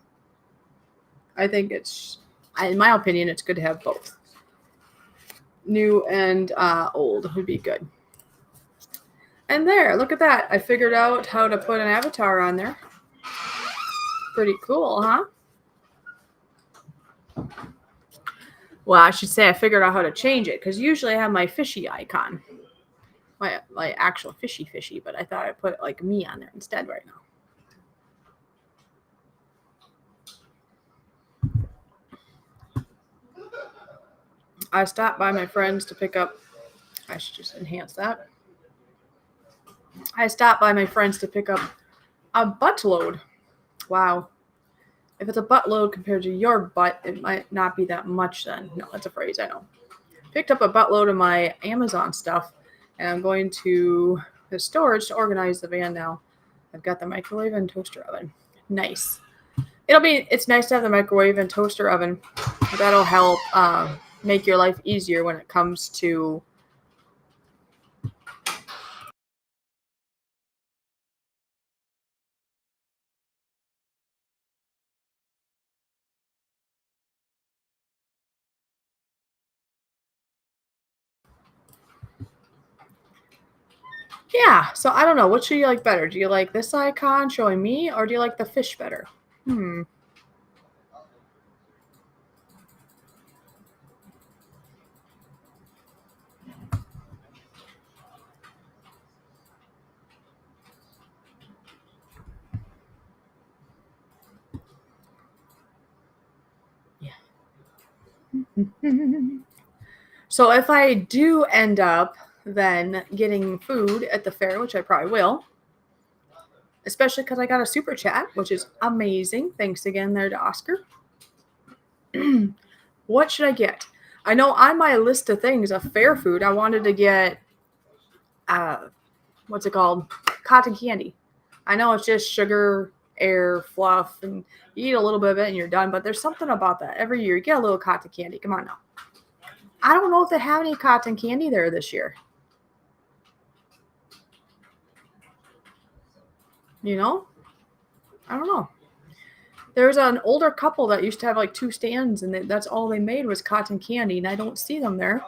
I think it's, in my opinion, it's good to have both. New and old would be good. And there, look at that. I figured out how to put an avatar on there. Pretty cool, huh? Well, I should say I figured out how to change it, because usually I have my fishy icon. My actual fishy, but I thought I'd put like me on there instead right now. I stopped by my friends to pick up, I should just enhance that. I stopped by my friends to pick up a buttload. Wow. If it's a buttload compared to your butt, it might not be that much then. No, that's a phrase, I know. Picked up a buttload of my Amazon stuff, and I'm going to the storage to organize the van now. I've got the microwave and toaster oven. Nice. It's nice to have the microwave and toaster oven. That'll help make your life easier when it comes to yeah, so I don't know. What should you like better? Do you like this icon showing me, or do you like the fish better? Yeah. So if I do end up then getting food at the fair, which I probably will, especially because I got a super chat, which is amazing. Thanks again there to Oscar. What should I get? I know on my list of things of fair food, I wanted to get, what's it called? Cotton candy. I know it's just sugar, air, fluff, and you eat a little bit of it and you're done, but there's something about that. Every year you get a little cotton candy. Come on now. I don't know if they have any cotton candy there this year. You know? I don't know. There's an older couple that used to have like 2 stands, and that's all they made was cotton candy, and I don't see them there.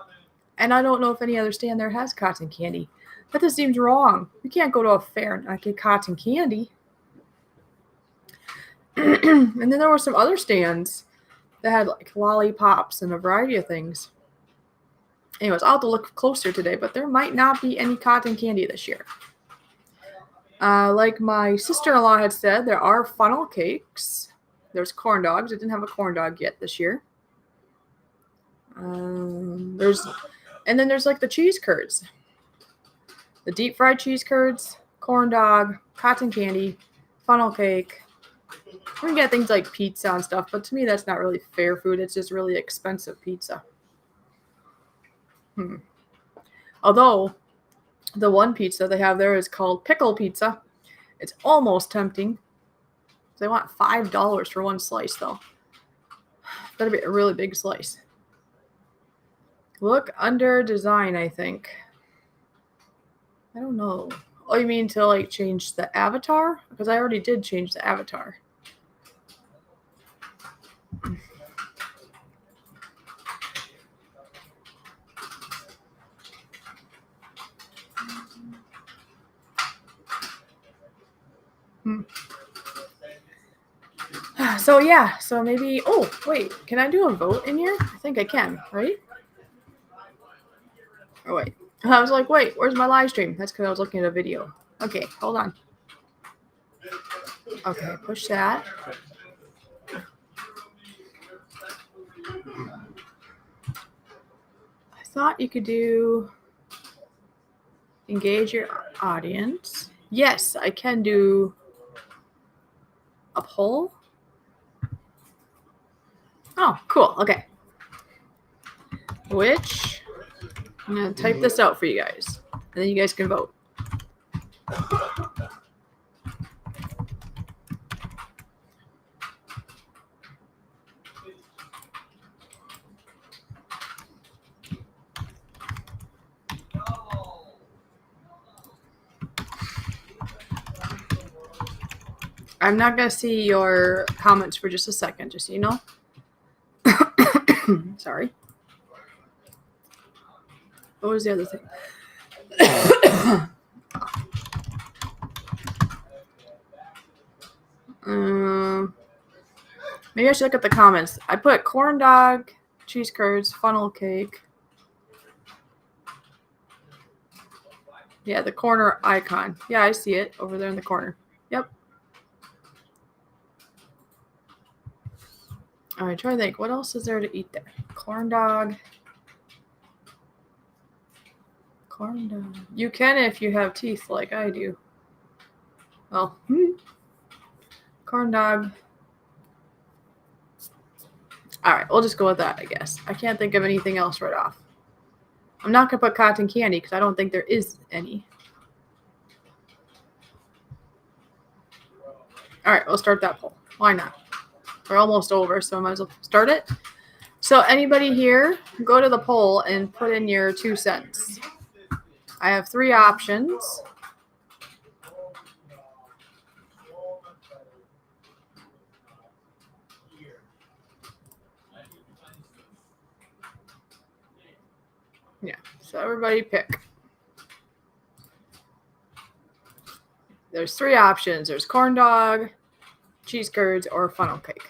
And I don't know if any other stand there has cotton candy. That just seems wrong. You can't go to a fair and not get cotton candy. And then there were some other stands that had like lollipops and a variety of things. Anyways, I'll have to look closer today, but there might not be any cotton candy this year. Like my sister-in-law had said, there are funnel cakes. There's corn dogs. I didn't have a corn dog yet this year. There's like the cheese curds. The deep fried cheese curds, corn dog, cotton candy, funnel cake. We can get things like pizza and stuff, but to me that's not really fair food. It's just really expensive pizza. Although the one pizza they have there is called pickle pizza. It's almost tempting. They want $5 for one slice though. Better be a really big slice. Look under design, I think. I don't know. Oh, you mean to like change the avatar? Because I already did change the avatar. So yeah, so maybe, oh wait, can I do a vote in here? I think I can, right? Oh wait, I was like, wait, where's my live stream? That's because I was looking at a video. Okay, hold on. Okay, push that. I thought you could do engage your audience. Yes, I can do a poll. Oh, cool. Okay. Which, I'm going to type this out for you guys, and then you guys can vote. I'm not going to see your comments for just a second, just so you know. Sorry. What was the other thing? Maybe I should look at the comments. I put corn dog, cheese curds, funnel cake. Yeah, the corner icon. Yeah, I see it over there in the corner. Yep. All right, try to think. What else is there to eat there? Corn dog. Corn dog. You can if you have teeth like I do. Well, corn dog. All right, we'll just go with that, I guess. I can't think of anything else right off. I'm not going to put cotton candy because I don't think there is any. All right, we'll start that poll. Why not? We're almost over, so I might as well start it. So anybody here, go to the poll and put in your 2 cents. I have 3 options. Yeah, so everybody pick. There's 3 options. There's corn dog, cheese curds, or funnel cake.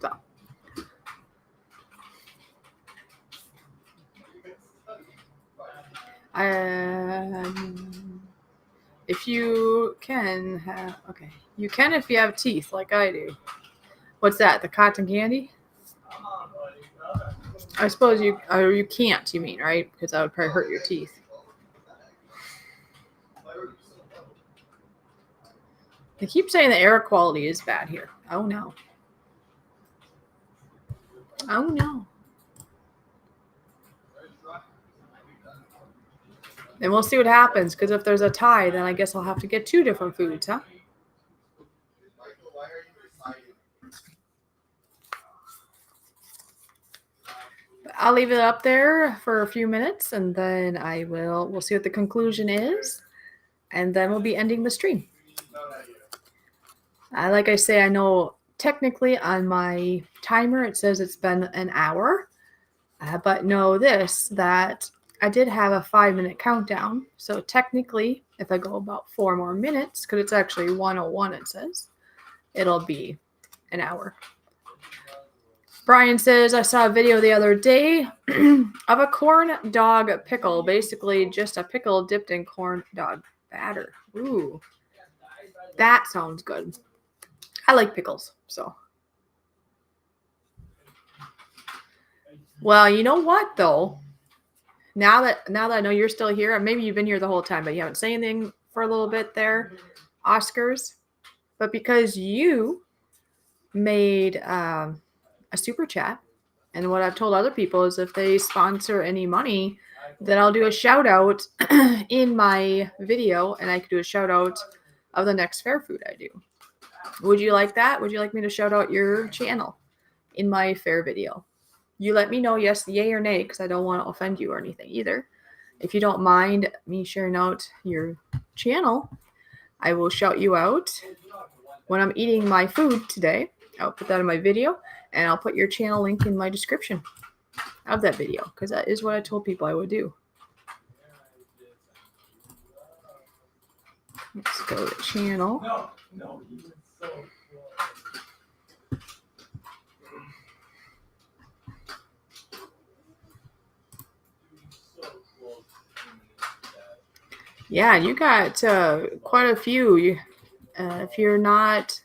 So. If you can have, okay, you can if you have teeth like I do. What's that? The cotton candy? I suppose you can't. You mean, right? Because that would probably hurt your teeth. They keep saying the air quality is bad here. Oh no. Oh no. And we'll see what happens, because if there's a tie, then I guess I'll have to get 2 different foods, huh? I'll leave it up there for a few minutes, and then we'll see what the conclusion is, and then we'll be ending the stream. Like I say, I know technically on my timer it says it's been an hour, but know this, that I did have a 5-minute countdown. So technically, if I go about 4 more minutes, because it's actually 1:01, it says, it'll be an hour. Brian says, I saw a video the other day of a corn dog pickle, basically just a pickle dipped in corn dog batter. Ooh, that sounds good. I like pickles, so. Well, you know what, though? Now that I know you're still here, maybe you've been here the whole time, but you haven't said anything for a little bit there, Oscars. But because you made a super chat, and what I've told other people is if they sponsor any money, then I'll do a shout out in my video, and I could do a shout out of the next fair food I do. Would you like that? Would you like me to shout out your channel in my fair video? You let me know, yes, yay or nay, because I don't want to offend you or anything either. If you don't mind me sharing out your channel, I will shout you out when I'm eating my food today. I'll put that in my video, and I'll put your channel link in my description of that video, because that is what I told people I would do. Let's go to channel. No, so yeah, you got quite a few. If you're not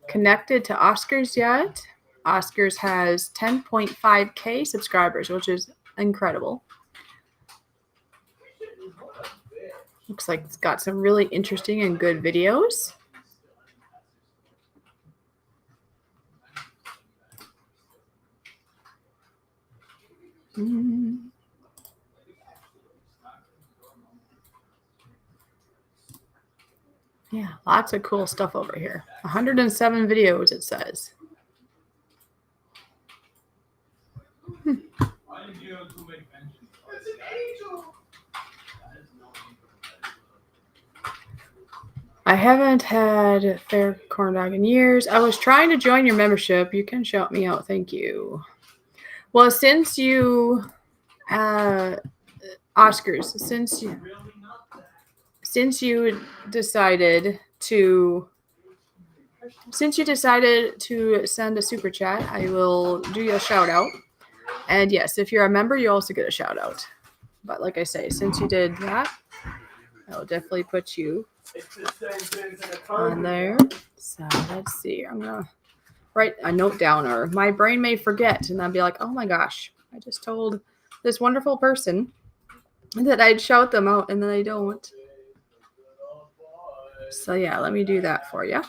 connected to Oscars yet, Oscars has 10.5K subscribers, which is incredible. Looks like it's got some really interesting and good videos. Yeah, lots of cool stuff over here. 107 videos, it says. I haven't had fair corn dog in years. I was trying to join your membership. You can shout me out. Thank you. Well, since you, Oscars, since you decided to send a super chat, I will do you a shout out. And yes, if you're a member, you also get a shout out. But like I say, since you did that, I will definitely put you on there. So let's see. I'm going to write a note down, or my brain may forget, and I'll be like, oh my gosh, I just told this wonderful person that I'd shout them out, and then I don't. So yeah, let me do that for you.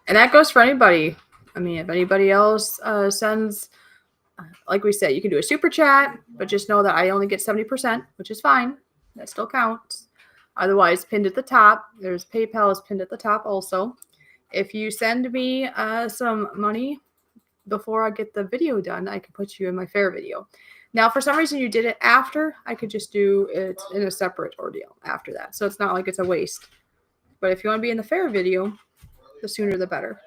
And that goes for anybody. I mean, if anybody else sends like we said, you can do a super chat, but just know that I only get 70%, which is fine. That still counts. Otherwise, pinned at the top. There's PayPal is pinned at the top also. If you send me some money before I get the video done, I can put you in my fair video. Now, for some reason you did it after, I could just do it in a separate ordeal after that. So it's not like it's a waste. But if you want to be in the fair video, the sooner the better.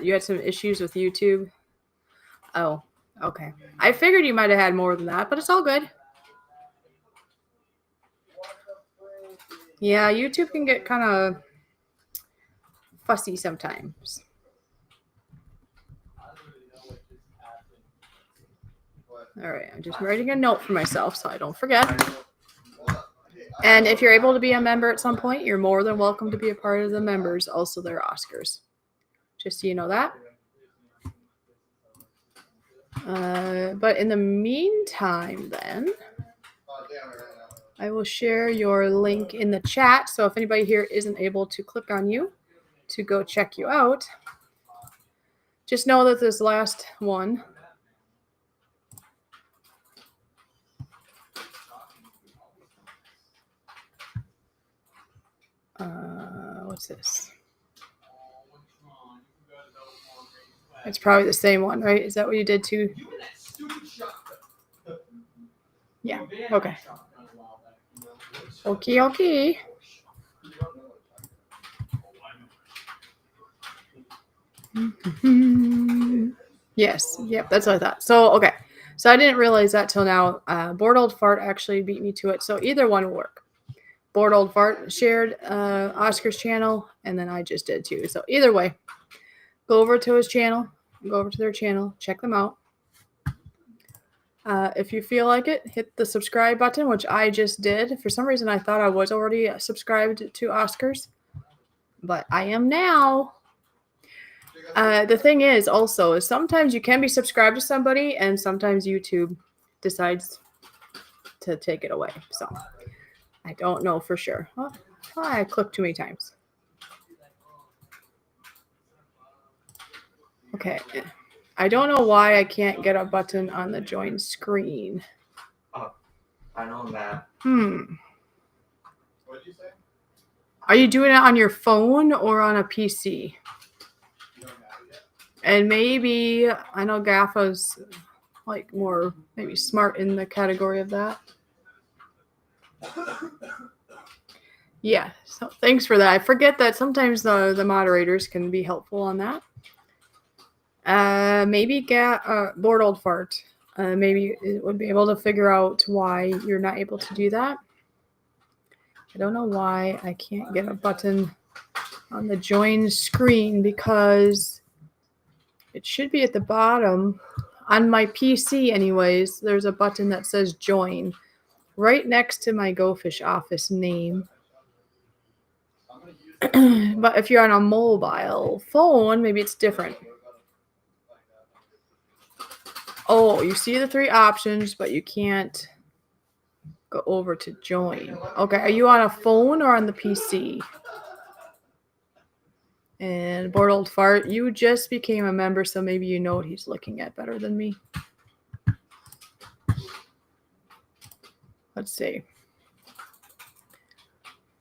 You had some issues with YouTube. Oh, okay. I figured you might have had more than that, but it's all good. Yeah, YouTube can get kind of fussy sometimes. All right, I'm just writing a note for myself so I don't forget. And if you're able to be a member at some point, you're more than welcome to be a part of the members. Also, there are Oscars. Just so you know that. But in the meantime, then, I will share your link in the chat. So if anybody here isn't able to click on you to go check you out, just know that this last one what's this? It's probably the same one, right? Is that what you did too? Yeah. Okay. Okay. Yes. Yep. That's what I thought. So, okay. So I didn't realize that till now. Bored Old Fart actually beat me to it. So either one will work. Bored Old Fart shared Oscar's channel, and then I just did too. So either way, go over to his channel, go over to their channel, check them out. If you feel like it, hit the subscribe button, which I just did. For some reason, I thought I was already subscribed to Oscar's, but I am now. The thing is also is sometimes you can be subscribed to somebody, and sometimes YouTube decides to take it away. So I don't know for sure. Oh, I clicked too many times. Okay. I don't know why I can't get a button on the join screen. Oh, I know that. What'd you say? Are you doing it on your phone or on a PC? You don't have it yet? And maybe, I know Gaffa's like more maybe smart in the category of that. Yeah, so thanks for that. I forget that sometimes the moderators can be helpful on that. Maybe Bored Old Fart. Maybe it would be able to figure out why you're not able to do that. I don't know why I can't get a button on the join screen because it should be at the bottom. On my PC anyways, there's a button that says join right next to my Go Fish office name. But if you're on a mobile phone, maybe it's different. Oh, you see the three options, but you can't go over to join. Okay, are you on a phone or on the PC? And Bored Old Fart, you just became a member, so maybe you know what he's looking at better than me. Let's see.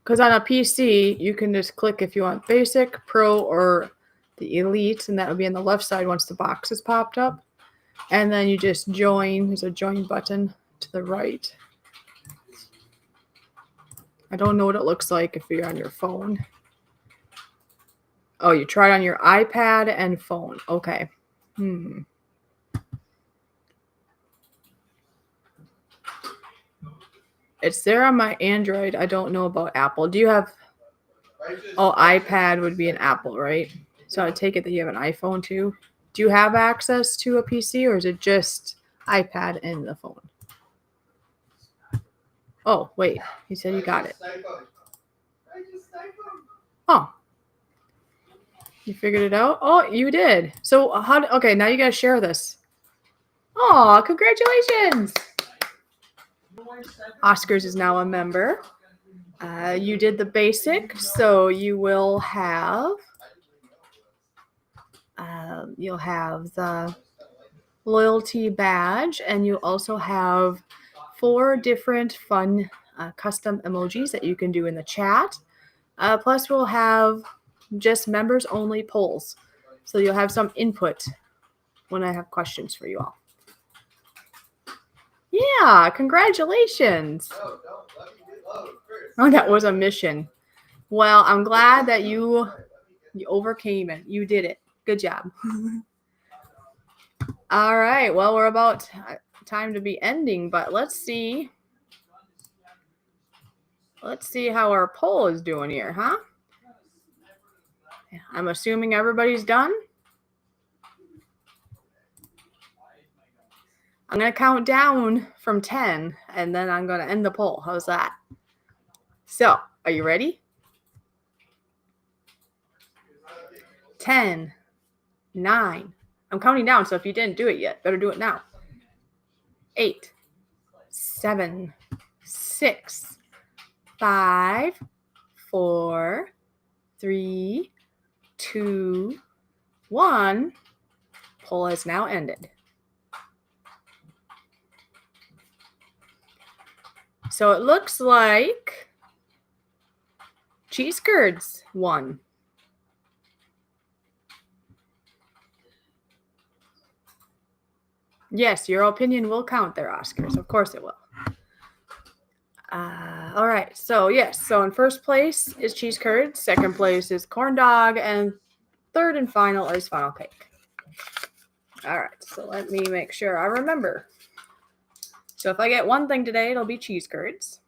Because on a PC, you can just click if you want Basic, Pro, or the Elite, and that would be on the left side once the box is popped up. And then you just join. There's a join button to the right. I don't know what it looks like if you're on your phone. Oh, you tried on your iPad and phone. Okay. It's there on my Android. I don't know about Apple. Do you have... Oh, iPad would be an Apple, right? So I take it that you have an iPhone too. Do you have access to a PC or is it just iPad and the phone? Oh, wait. He said you got it. Oh. You figured it out? Oh, you did. So okay, now you gotta share this. Oh, congratulations. Oscars is now a member. You did the basic, so you will have You'll have the loyalty badge, and you also have 4 different fun custom emojis that you can do in the chat. Plus, we'll have just members only polls. So you'll have some input when I have questions for you all. Yeah, congratulations. Oh, that was a mission. Well, I'm glad that you overcame it. You did it. Good job. All right. Well, we're about time to be ending, but let's see. Let's see how our poll is doing here, huh? I'm assuming everybody's done. I'm going to count down from 10, and then I'm going to end the poll. How's that? So, are you ready? 10, 9. I'm counting down, so if you didn't do it yet, better do it now. 8, 7, 6, 5, 4, 3, 2, 1. Poll has now ended. So it looks like cheese curds won. Yes, your opinion will count there, Oscars. Of course it will. All right. So, yes. So, in first place is cheese curds. Second place is corn dog. And third and final is funnel cake. All right. So, let me make sure I remember. So, if I get one thing today, it'll be cheese curds.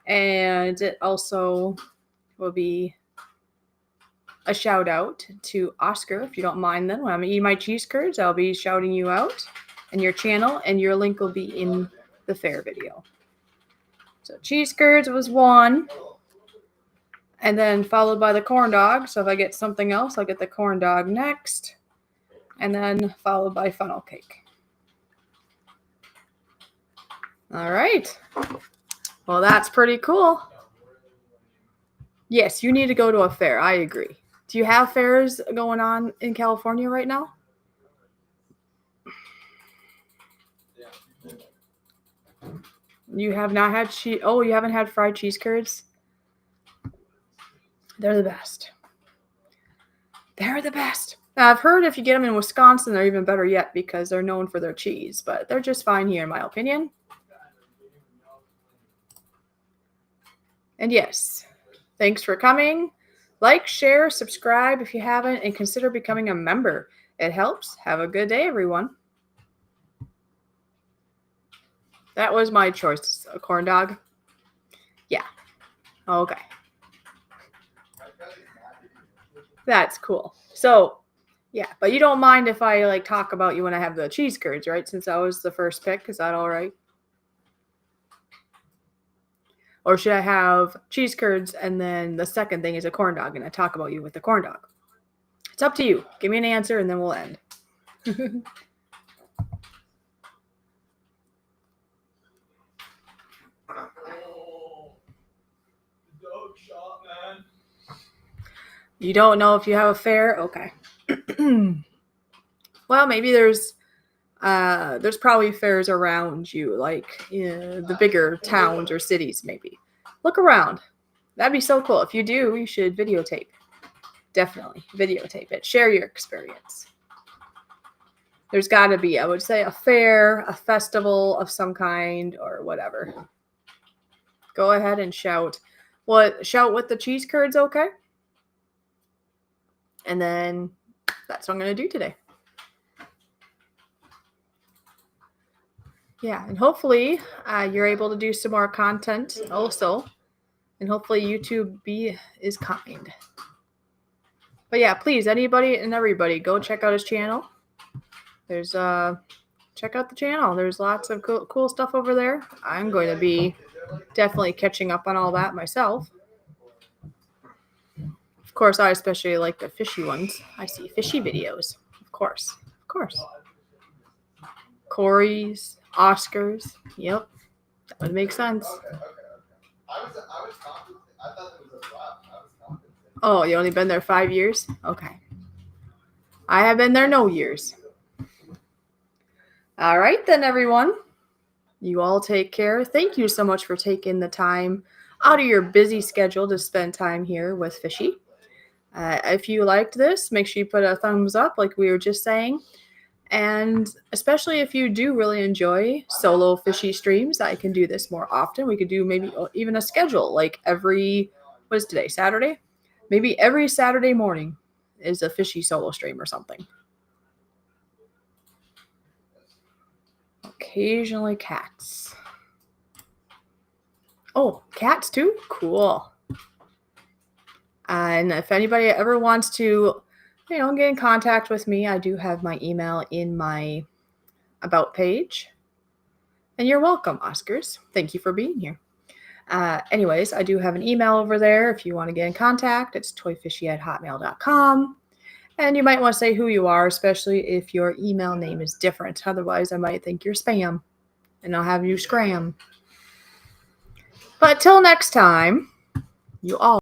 And it also will be a shout out to Oscar, if you don't mind. Then when I'm eating my cheese curds, I'll be shouting you out in your channel, and your link will be in the fair video. So cheese curds was 1, and then followed by the corn dog. So if I get something else, I'll get the corn dog next, and then followed by funnel cake. All right. Well, that's pretty cool. Yes, you need to go to a fair. I agree. Do you have fairs going on in California right now? You have not had cheese. Oh, you haven't had fried cheese curds? They're the best. They're the best. Now, I've heard if you get them in Wisconsin, they're even better yet because they're known for their cheese, but they're just fine here in my opinion. And yes, thanks for coming. Like, share, subscribe if you haven't, and consider becoming a member. It helps. Have a good day, everyone. That was my choice. A corn dog? Yeah. Okay. That's cool. So, yeah. But you don't mind if I, talk about you when I have the cheese curds, right? Since that was the first pick. Is that all right? Or should I have cheese curds and then the second thing is a corn dog and I talk about you with the corn dog? It's up to you. Give me an answer and then we'll end. You don't know if you have a fair? Okay. Well, maybe there's probably fairs around you, like the bigger towns or cities, maybe. Look around. That'd be so cool. If you do, you should videotape. Definitely videotape it. Share your experience. There's got to be, I would say, a fair, a festival of some kind or whatever. Go ahead and shout. Shout with the cheese curds, okay? And then that's what I'm going to do today. Yeah, and hopefully you're able to do some more content also. And hopefully YouTube is kind. But yeah, please, anybody and everybody, go check out his channel. There's check out the channel. There's lots of cool stuff over there. I'm going to be definitely catching up on all that myself. Of course, I especially like the fishy ones. I see fishy videos. Of course. Corey's, Oscars. Yep. That would make sense. Okay. I was confident. I thought it was a flop. I was confident. Oh, you only been there 5 years? Okay. I have been there no years. All right, then, everyone. You all take care. Thank you so much for taking the time out of your busy schedule to spend time here with Fishy. If you liked this, make sure you put a thumbs up like we were just saying. And especially if you do really enjoy solo Fishy streams, I can do this more often. We could do maybe even a schedule, like every, what is today, Saturday? Maybe every Saturday morning is a Fishy solo stream or something. Occasionally cats. Oh, cats too? Cool. And if anybody ever wants to, get in contact with me, I do have my email in my About page. And you're welcome, Oscars. Thank you for being here. Anyways, I do have an email over there if you want to get in contact. It's toyfishy@hotmail.com. And you might want to say who you are, especially if your email name is different. Otherwise, I might think you're spam, and I'll have you scram. But till next time, you all